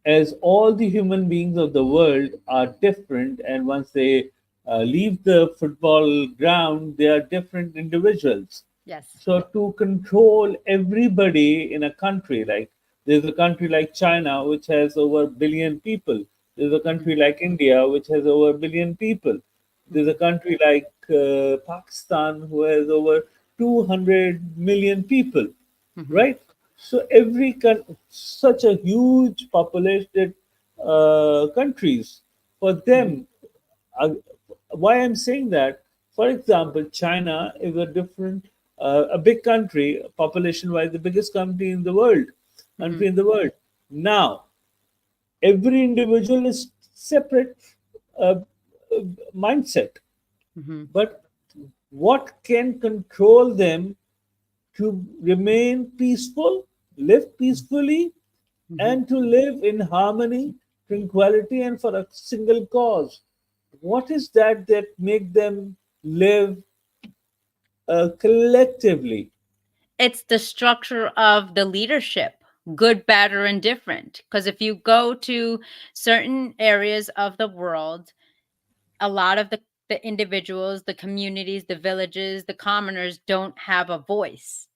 as all the human beings of the world are different, and once they leave the football ground, they are different individuals. Yes. So to control everybody in a country, like there's a country like China which has over a billion people. There's a Hmm. country like India which has over a billion people. There's a Hmm. country like Pakistan who has over 200 million people, Hmm. right? So such a huge populated countries, for Hmm. them, uh, why I'm saying that, for example, China is a different, a big country, population wise, the biggest country Hmm. in the world. Now, every individual is separate uh, uh, mindset, Hmm. but what can control them to remain peaceful, live peacefully, Hmm. and to live in harmony, tranquility, and for a single cause? What is that make them live collectively? It's the structure of the leadership, good, bad, or indifferent. Because if you go to certain areas of the world, a lot of the individuals, the communities, the villages, the commoners don't have a voice.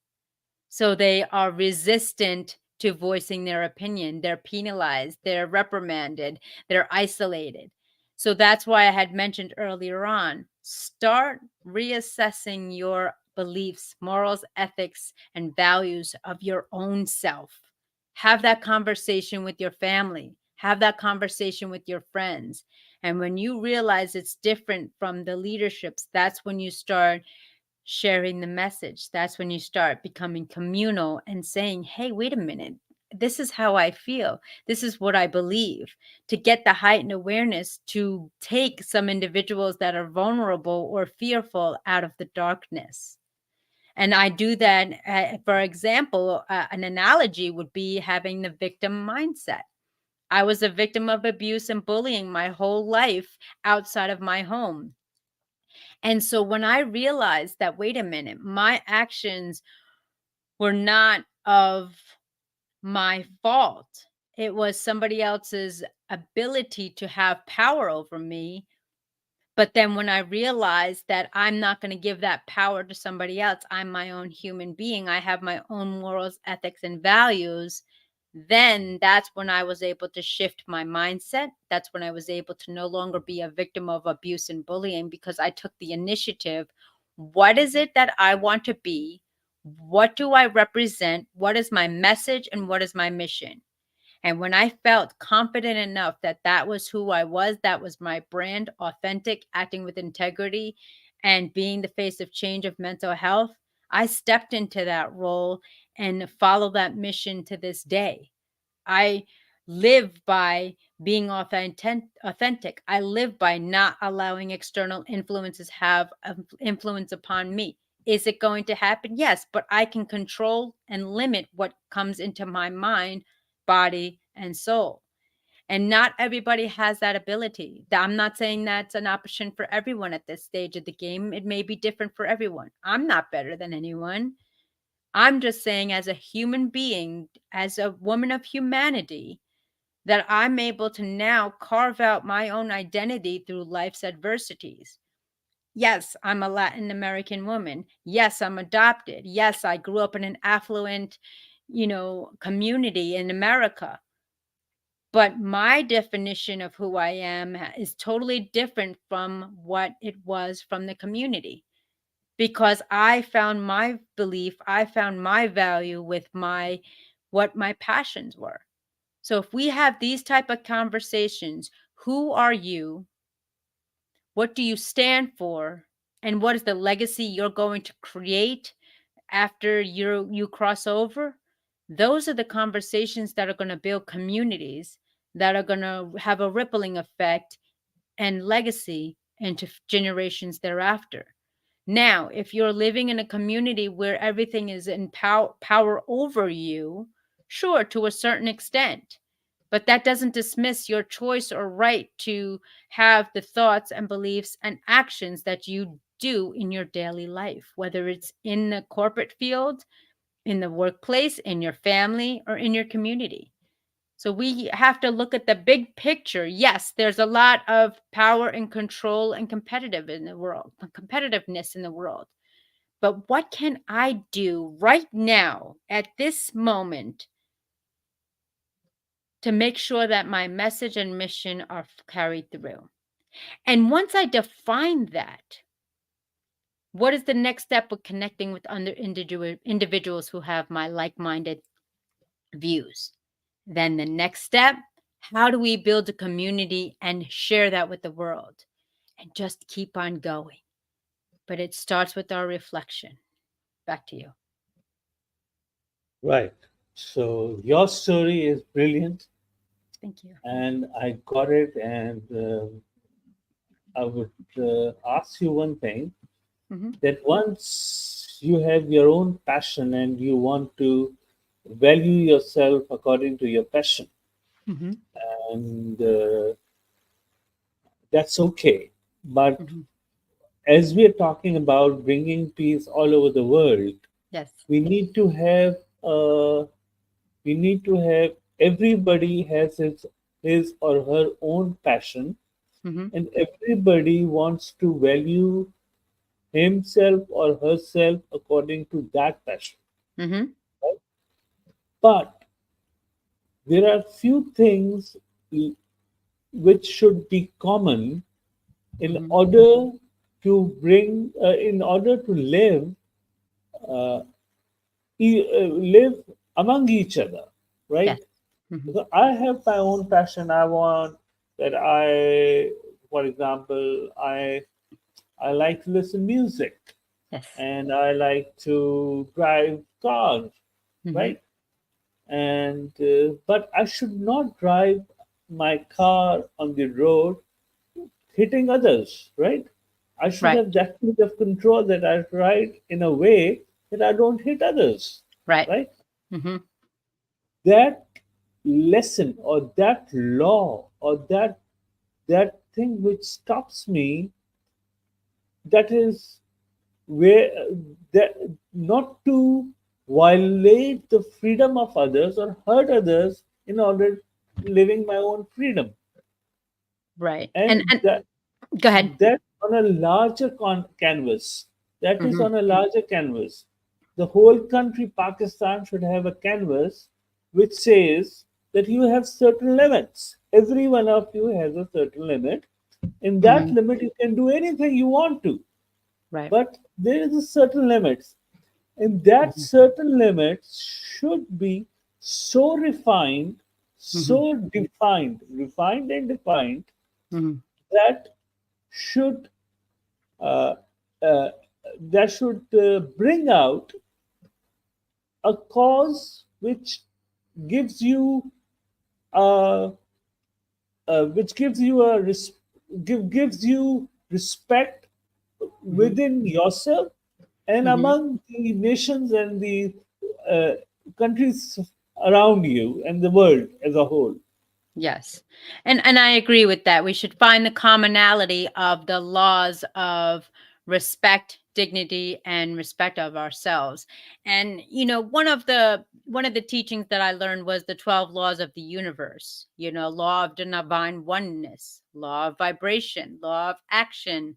So they are resistant to voicing their opinion. They're penalized, they're reprimanded, they're isolated. So that's why I had mentioned earlier on, start reassessing your beliefs, morals, ethics, and values of your own self. Have that conversation with your family, have that conversation with your friends. And when you realize it's different from the leaderships, that's when you start sharing the message. That's when you start becoming communal and saying, hey, wait a minute. This is how I feel. This is what I believe. To get the heightened awareness to take some individuals that are vulnerable or fearful out of the darkness. And I do that, for example, an analogy would be having the victim mindset. I was a victim of abuse and bullying my whole life outside of my home. And so when I realized that, wait a minute, my actions were not of my fault, it was somebody else's ability to have power over me. But then when I realized that I'm not going to give that power to somebody else, I'm my own human being, I have my own morals, ethics, and values. Then that's when I was able to shift my mindset. That's when I was able to no longer be a victim of abuse and bullying, because I took the initiative. What is it that I want to be? What do I represent? What is my message and what is my mission? And when I felt confident enough that that was who I was, that was my brand, authentic, acting with integrity, and being the face of change of mental health, I stepped into that role and follow that mission to this day. I live by being authentic. I live by not allowing external influences have influence upon me. Is it going to happen? Yes, but I can control and limit what comes into my mind, body, and soul. And not everybody has that ability. I'm not saying that's an option for everyone at this stage of the game. It may be different for everyone. I'm not better than anyone. I'm just saying, as a human being, as a woman of humanity, that I'm able to now carve out my own identity through life's adversities. Yes, I'm a Latin American woman. Yes, I'm adopted. Yes, I grew up in an affluent, community in America. But my definition of who I am is totally different from what it was from the community, because I found my belief, I found my value with my passions were. So if we have these type of conversations, Who are you? What do you stand for? And what is the legacy you're going to create after you cross over? Those are the conversations that are going to build communities that are going to have a rippling effect and legacy into generations thereafter. Now, if you're living in a community where everything is in power over you, sure, to a certain extent, but that doesn't dismiss your choice or right to have the thoughts and beliefs and actions that you do in your daily life, whether it's in the corporate field, in the workplace, in your family, or in your community. So we have to look at the big picture. Yes, there's a lot of power and control and competitiveness in the world. But what can I do right now at this moment to make sure that my message and mission are carried through? And once I define that, what is the next step of connecting with other individuals who have my like-minded views? Then the next step, how do we build a community and share that with the world? And just keep on going. But it starts with our reflection. Back to you. Right. So your story is brilliant, Thank you. and I got it. And I would ask you one thing, Hmm. that once you have your own passion and you want to value yourself according to your passion, Hmm. and that's okay. But Hmm. as we are talking about bringing peace all over the world, Yes. we need to have uh, we need to have everybody has his or her own passion, Hmm. and everybody wants to value himself or herself according to that passion. Hmm. Right? But there are few things which should be common in Hmm. order to in order to uh, live among each other, Yes. right? Hmm. So I have my own passion. I want that for example, I like to listen music, Yes. and I like to drive cars, Hmm. right? And but I should not drive my car on the road hitting others, right? I should Right. have that much of control that I ride in a way that I don't hit others, Right. right? Hmm. That lesson or that law or that thing which stops me, that is where that not to violate the freedom of others or hurt others in order living my own freedom, Right. And and and go ahead. that on a larger canvas, that is Hmm. on a larger canvas, the whole country Pakistan should have a canvas which says that you have certain limits. Every one of you has a certain limit. In that Hmm. limit you can do anything you want to, Right. but there is a certain limits, and that Hmm. certain limits should be so Hmm. refined and defined, Hmm. that should uh, uh, bring out a cause which gives you uh, which gives you gives you respect Hmm. within yourself and Hmm. among the nations and the uh, countries around you and the world as a whole. Yes. And I agree with that. We should find the commonality of the laws of respect, dignity, and respect of ourselves. And one of the teachings that I learned was the 12 laws of the universe. Law of the divine oneness, law of vibration, law of action,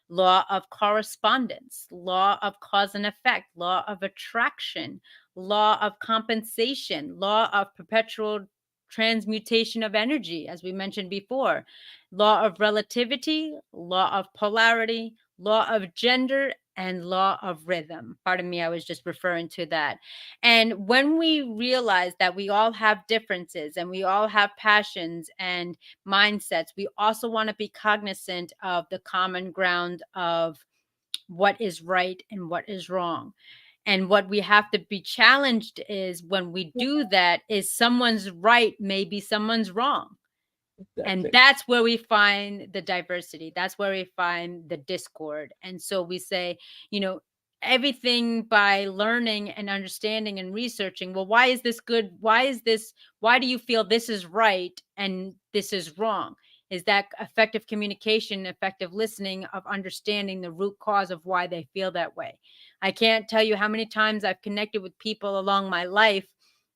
law of correspondence, law of cause and effect, law of attraction, law of compensation, law of perpetual transmutation of energy, as we mentioned before, law of relativity, law of polarity, law of gender, and law of rhythm. Pardon me, I was just referring to that. And when we realize that we all have differences and we all have passions and mindsets, we also want to be cognizant of the common ground of what is right and what is wrong. And what we have to be challenged is when we do that, is someone's right, maybe someone's wrong. And Exactly. that's where we find the diversity. That's where we find the discord. And so we say, you know, everything by learning and understanding and researching. Well, why is this good? Why is this? Why do you feel this is right and this is wrong? Is that effective communication, effective listening, of understanding the root cause of why they feel that way? I can't tell you how many times I've connected with people along my life,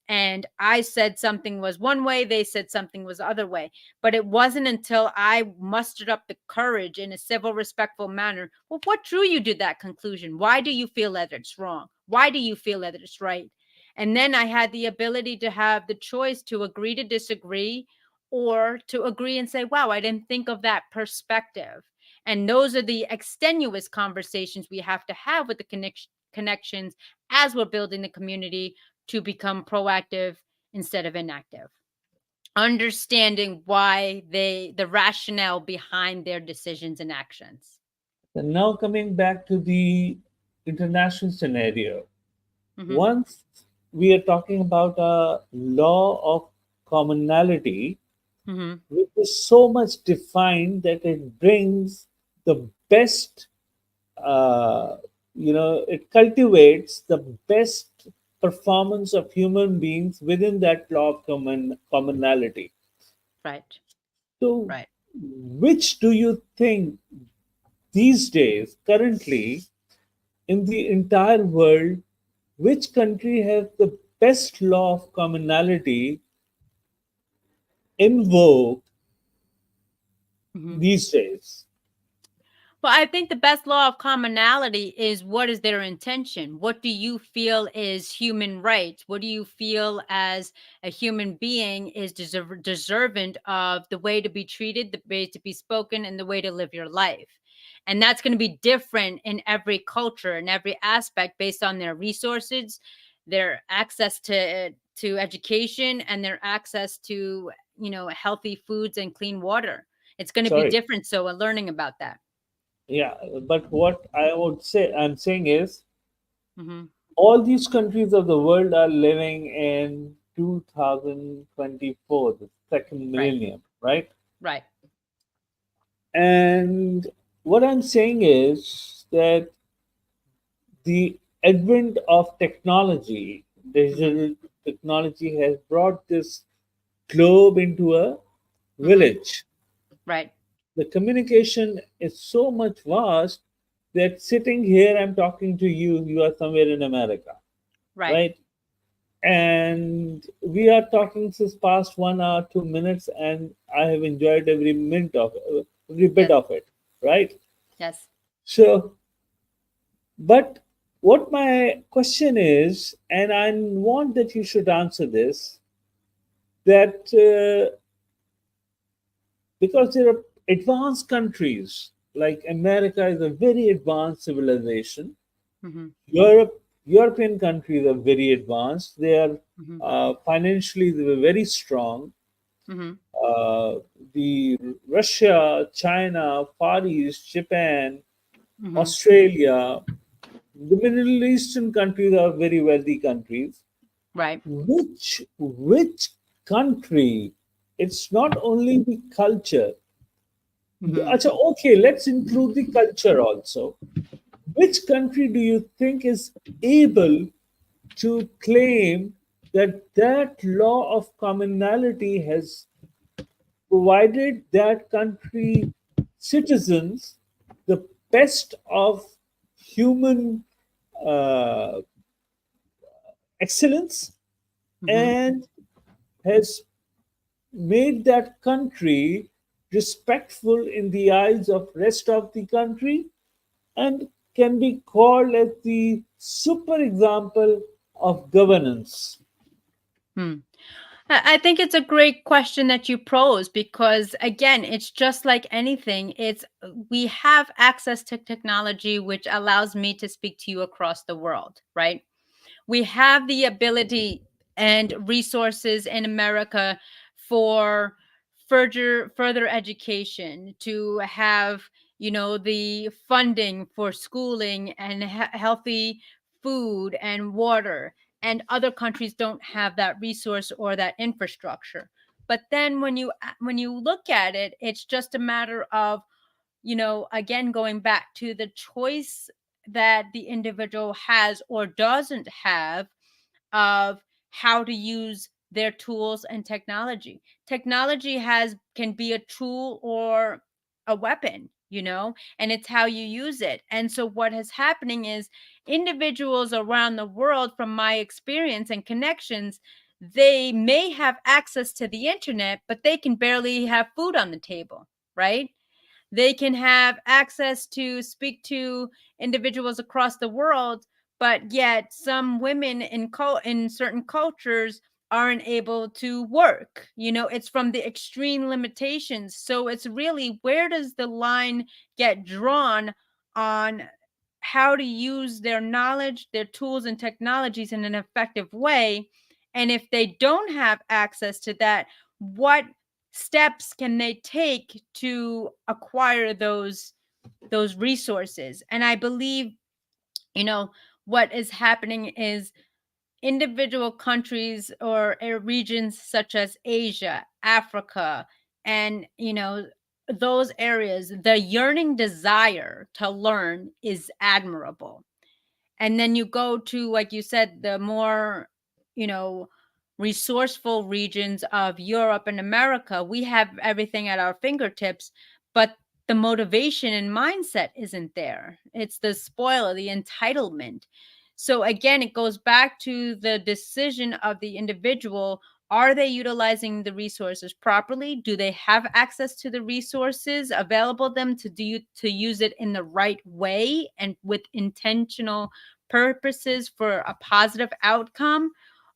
and I said something was one way, they said something was the other way. But it wasn't until I mustered up the courage in a civil, respectful manner. Well, what drew you to that conclusion? Why do you feel that it's wrong? Why do you feel that it's right? And then I had the ability to have the choice to agree to disagree, or to agree and say, wow, I didn't think of that perspective. And those are the extenuous conversations we have to have with the connections as we're building the community to become proactive instead of inactive, understanding why the rationale behind their decisions and actions. And now coming back to the international scenario, Mhm. once we are talking about a law of commonality, Mhm. which is so much defined that it brings the best, uh, it cultivates the best performance of human beings within that law of commonality. Right. So, Right. which do you think these days, currently, in the entire world, which country has the best law of commonality in vogue Mhm. these days? Well, I think the best law of commonality is, what is their intention? What do you feel is human rights? What do you feel as a human being is deserving of the way to be treated, the way to be spoken, and the way to live your life? And that's going to be different in every culture and every aspect based on their resources, their access to education, and their access to, healthy foods and clean water. It's going to be Sorry. different. So, learning about that. Yeah, but what I'm saying is, Mhm. all these countries of the world are living in 2024, the second Right. millennium, right? Right. And what I'm saying is that the advent of technology, Mhm. digital technology, has brought this globe into a Mhm. village. Right. The communication is so much vast that sitting here, I'm talking to you, you are somewhere in America, Right. right? And we are talking since past 1 hour, 2 minutes, and I have enjoyed every minute of every bit Yes. of it, right? Yes. So, but what my question is, and I want that you should answer this, that because there are advanced countries like America is a very advanced civilization. Mhm. European countries are very advanced. They are Mhm. financially they were very strong. Mhm. Uh, the Russia, China, Far East, Japan, Mhm. Australia, the Middle Eastern countries are very wealthy countries. Right. Which country? It's not only the culture. Mhm. Acha, okay, let's include the culture also. Which country do you think is able to claim that that law of commonality has provided that country citizens the best of human uh, excellence, Mhm. and has made that country respectful in the eyes of rest of the country, and can be called as the super example of governance. Hmm. I think it's a great question that you pose because, again, it's just like anything. It's we have access to technology, which allows me to speak to you across the world, right? We have the ability and resources in America for further education, to have, the funding for schooling and healthy food and water, and other countries don't have that resource or that infrastructure. But then when you look at it, it's just a matter of, again, going back to the choice that the individual has or doesn't have of how to use their tools and technology. Technology has can be a tool or a weapon, and it's how you use it. And so what is happening is individuals around the world, from my experience and connections, they may have access to the internet, but they can barely have food on the table, right? They can have access to speak to individuals across the world, but yet some women in certain cultures aren't able to work. It's from the extreme limitations. So it's really, where does the line get drawn on how to use their knowledge, their tools and technologies in an effective way? And if they don't have access to that, what steps can they take to acquire those resources? And I believe, you know what is happening is individual countries or regions such as Asia, Africa, and those areas, the yearning desire to learn is admirable. And then you go to, like you said, the more, you know resourceful regions of Europe and America. We have everything at our fingertips, but the motivation and mindset isn't there. It's the spoiler, the entitlement. So again, it goes back to the decision of the individual. Are they utilizing the resources properly? Do they have access to the resources available them to use it in the right way and with intentional purposes for a positive outcome?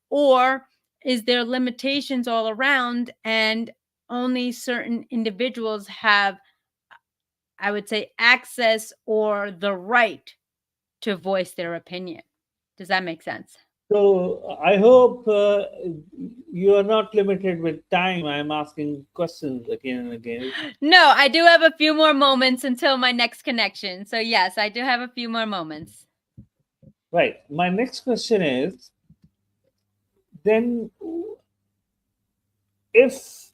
Or is there limitations all around, and only certain individuals have, I would say, access or the right to voice their opinion? Does that make sense? So I hope you are not limited with time. I'm asking questions again and again. No, I do have a few more moments until my next connection. So, yes, I do have a few more moments. Right. My next question is then, if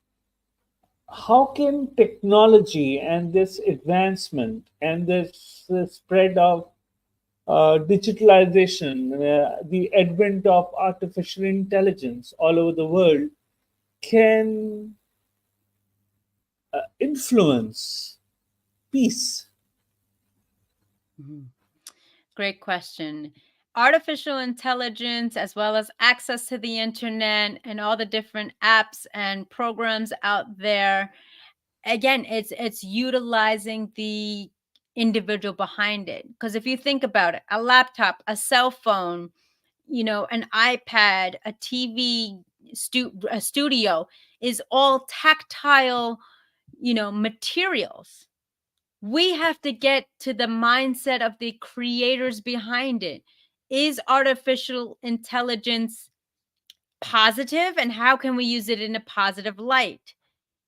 how can technology and this advancement and this spread of digitalization, the advent of artificial intelligence all over the world can influence peace? Mhm. Great question. Artificial intelligence, as well as access to the internet and all the different apps and programs out there, again, it's utilizing the individual behind it. Because if you think about it, a laptop, a cell phone, an iPad, a TV, a studio, is all tactile, materials. We have to get to the mindset of the creators behind it. Is artificial intelligence positive, and how can we use it in a positive light?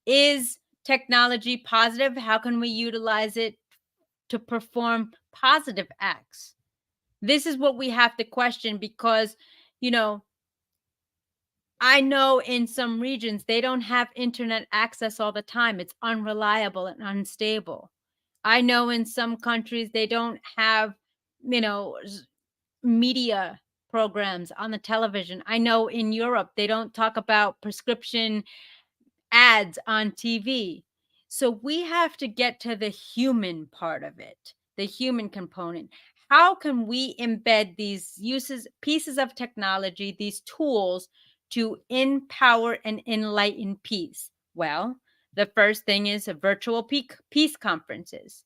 Is technology positive? How can we utilize it to perform positive acts? This is what we have to question because, you know, I know in some regions they don't have internet access all the time. It's unreliable and unstable. I know in some countries they don't have, you know, media programs on the television. I know in Europe they don't talk about prescription ads on TV. So we have to get to the human part of it, the human component. How can we embed these pieces of technology, these tools to empower and enlighten peace? Well, the first thing is virtual peace conferences.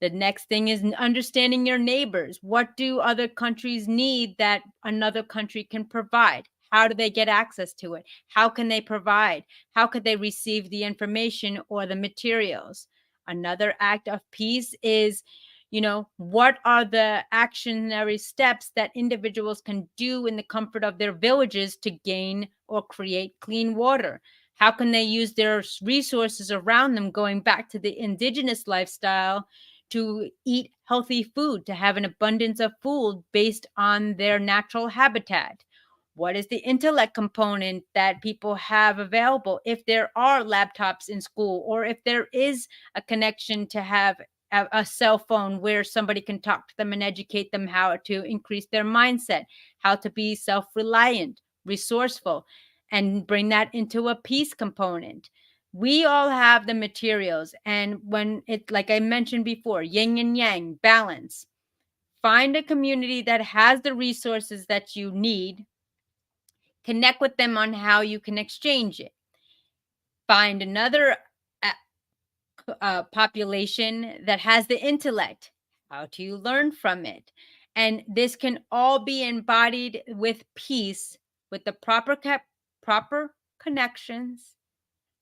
The next thing is understanding your neighbors. What do other countries need that another country can provide? How do they get access to it? How can they provide? How could they receive the information or the materials? Another act of peace is, what are the actionary steps that individuals can do in the comfort of their villages to gain or create clean water? How can they use their resources around them, going back to the indigenous lifestyle, to eat healthy food, to have an abundance of food based on their natural habitat? What is the intellect component that people have available if there are laptops in school, or if there is a connection to have a cell phone where somebody can talk to them and educate them how to increase their mindset, how to be self-reliant, resourceful, and bring that into a peace component? We all have the materials, and when it, like I mentioned before, yin and yang, balance. Find a community that has the resources that you need, connect with them on how you can exchange it. Find another population that has the intellect. How do you learn from it? And this can all be embodied with peace, with the proper connections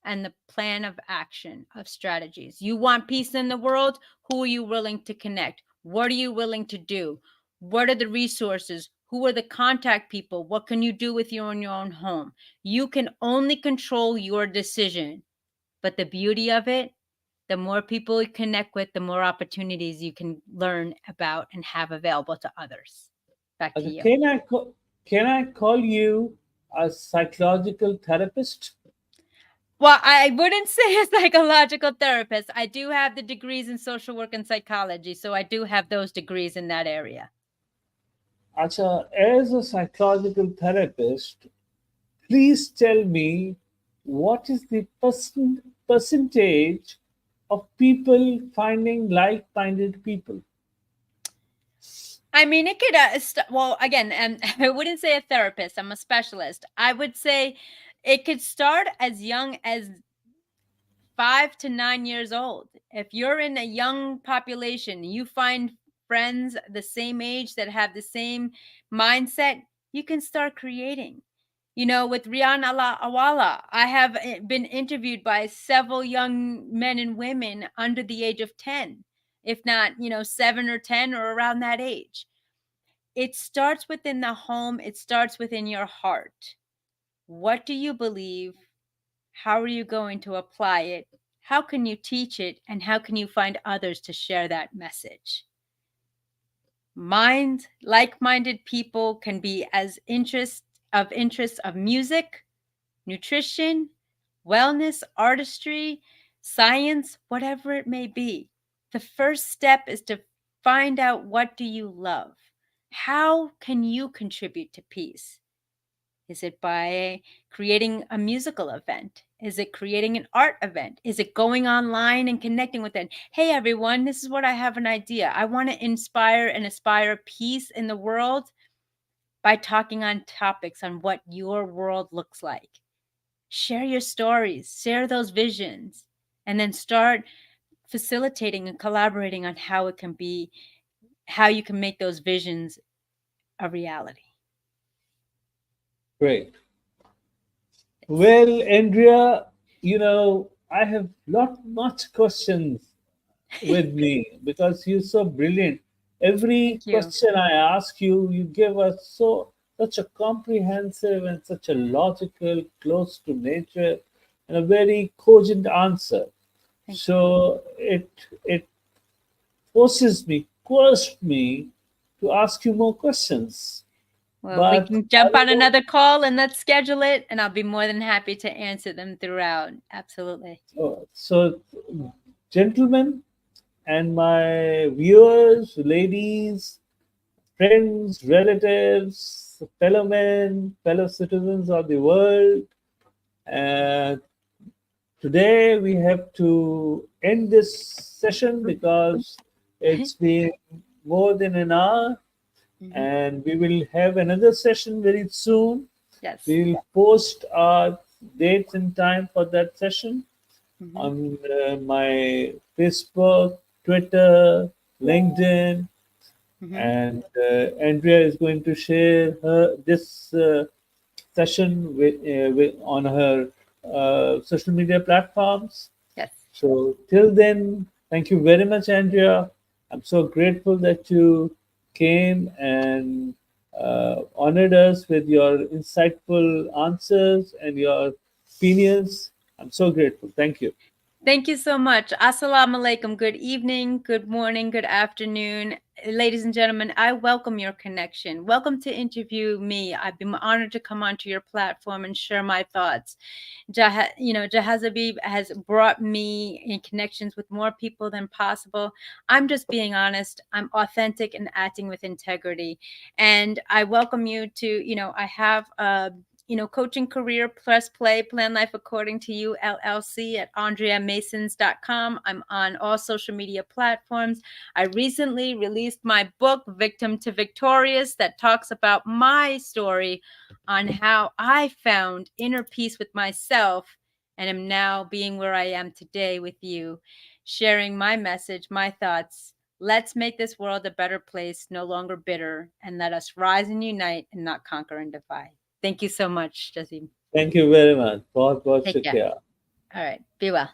and the plan of action of strategies. You want peace in the world? Who are you willing to connect? What are you willing to do? What are the resources? Who are the contact people? What can you do with you in your own home? You can only control your decision. But the beauty of it, the more people you connect with, the more opportunities you can learn about and have available to others. Back to Okay, you. can I call you a psychological therapist? Well, I wouldn't say a psychological therapist. I do have the degrees in social work and psychology, so I do have those degrees in that area. Acha, as a psychological therapist, please tell me what is the percentage of people finding like-minded people? I mean, it could, well, again, and I wouldn't say a therapist, I'm a specialist. I would say it could start as young as 5 to 9 years old. If you're in a young population, you find friends the same age that have the same mindset, you can start creating. With Rian Ala Awala, I have been interviewed by several young men and women under the age of 10, if not, 7 or 10 or around that age. It starts within the home, it starts within your heart. What do you believe? How are you going to apply it? How can you teach it? And how can you find others to share that message? Like-minded people can be as interest of music, nutrition, wellness, artistry, science, whatever it may be. The first step is to find out, what do you love? How can you contribute to peace? Is it by creating a musical event? Is it creating an art event? Is it going online and connecting with it? Hey, everyone, this is what I have an idea. I want to inspire and aspire peace in the world by talking on topics on what your world looks like. Share your stories, share those visions, and then start facilitating and collaborating on how you can make those visions a reality. Great. Well, Andrea, I have not much questions with me because you're so brilliant. Every Thank you. question I ask you, you give us such a comprehensive and such a logical, close to nature, and a very cogent answer. Thank you. So it coerced me to ask you more questions. Well, we But can I jump will on another call and let's schedule it, and I'll be more than happy to answer them throughout. Absolutely. so gentlemen and my viewers, ladies, friends, relatives, fellow men, fellow citizens of the world. Uh, Today we have to end this session because it's been more than an hour, Mhm. and we will have another session very soon. Yes. We will post our dates and time for that session Mhm. on my Facebook, Twitter, LinkedIn, Mhm. and Andrea is going to share her this session on her social media platforms. Yes. So till then, thank you very much, Andrea. I'm so grateful that you came and honored us with your insightful answers and your opinions. I'm so grateful. Thank you. Thank you so much. Assalamu alaikum. Good evening, good morning, good afternoon. Ladies and gentlemen, I welcome your connection. Welcome to interview me. I've been honored to come onto your platform and share my thoughts. Jahazabib has brought me in connections with more people than possible. I'm just being honest. I'm authentic and acting with integrity. And I welcome you to, I have a coaching career plus play, plan life according to you, LLC at AndreaMasons.com. I'm on all social media platforms. I recently released my book, Victim to Victorious, that talks about my story on how I found inner peace with myself and am now being where I am today with you, sharing my message, my thoughts. Let's make this world a better place, no longer bitter, and let us rise and unite and not conquer and divide. Thank you so much, Jazim. Thank you very much. बहुत बहुत Take care. शुक्रिया. All right. Be well.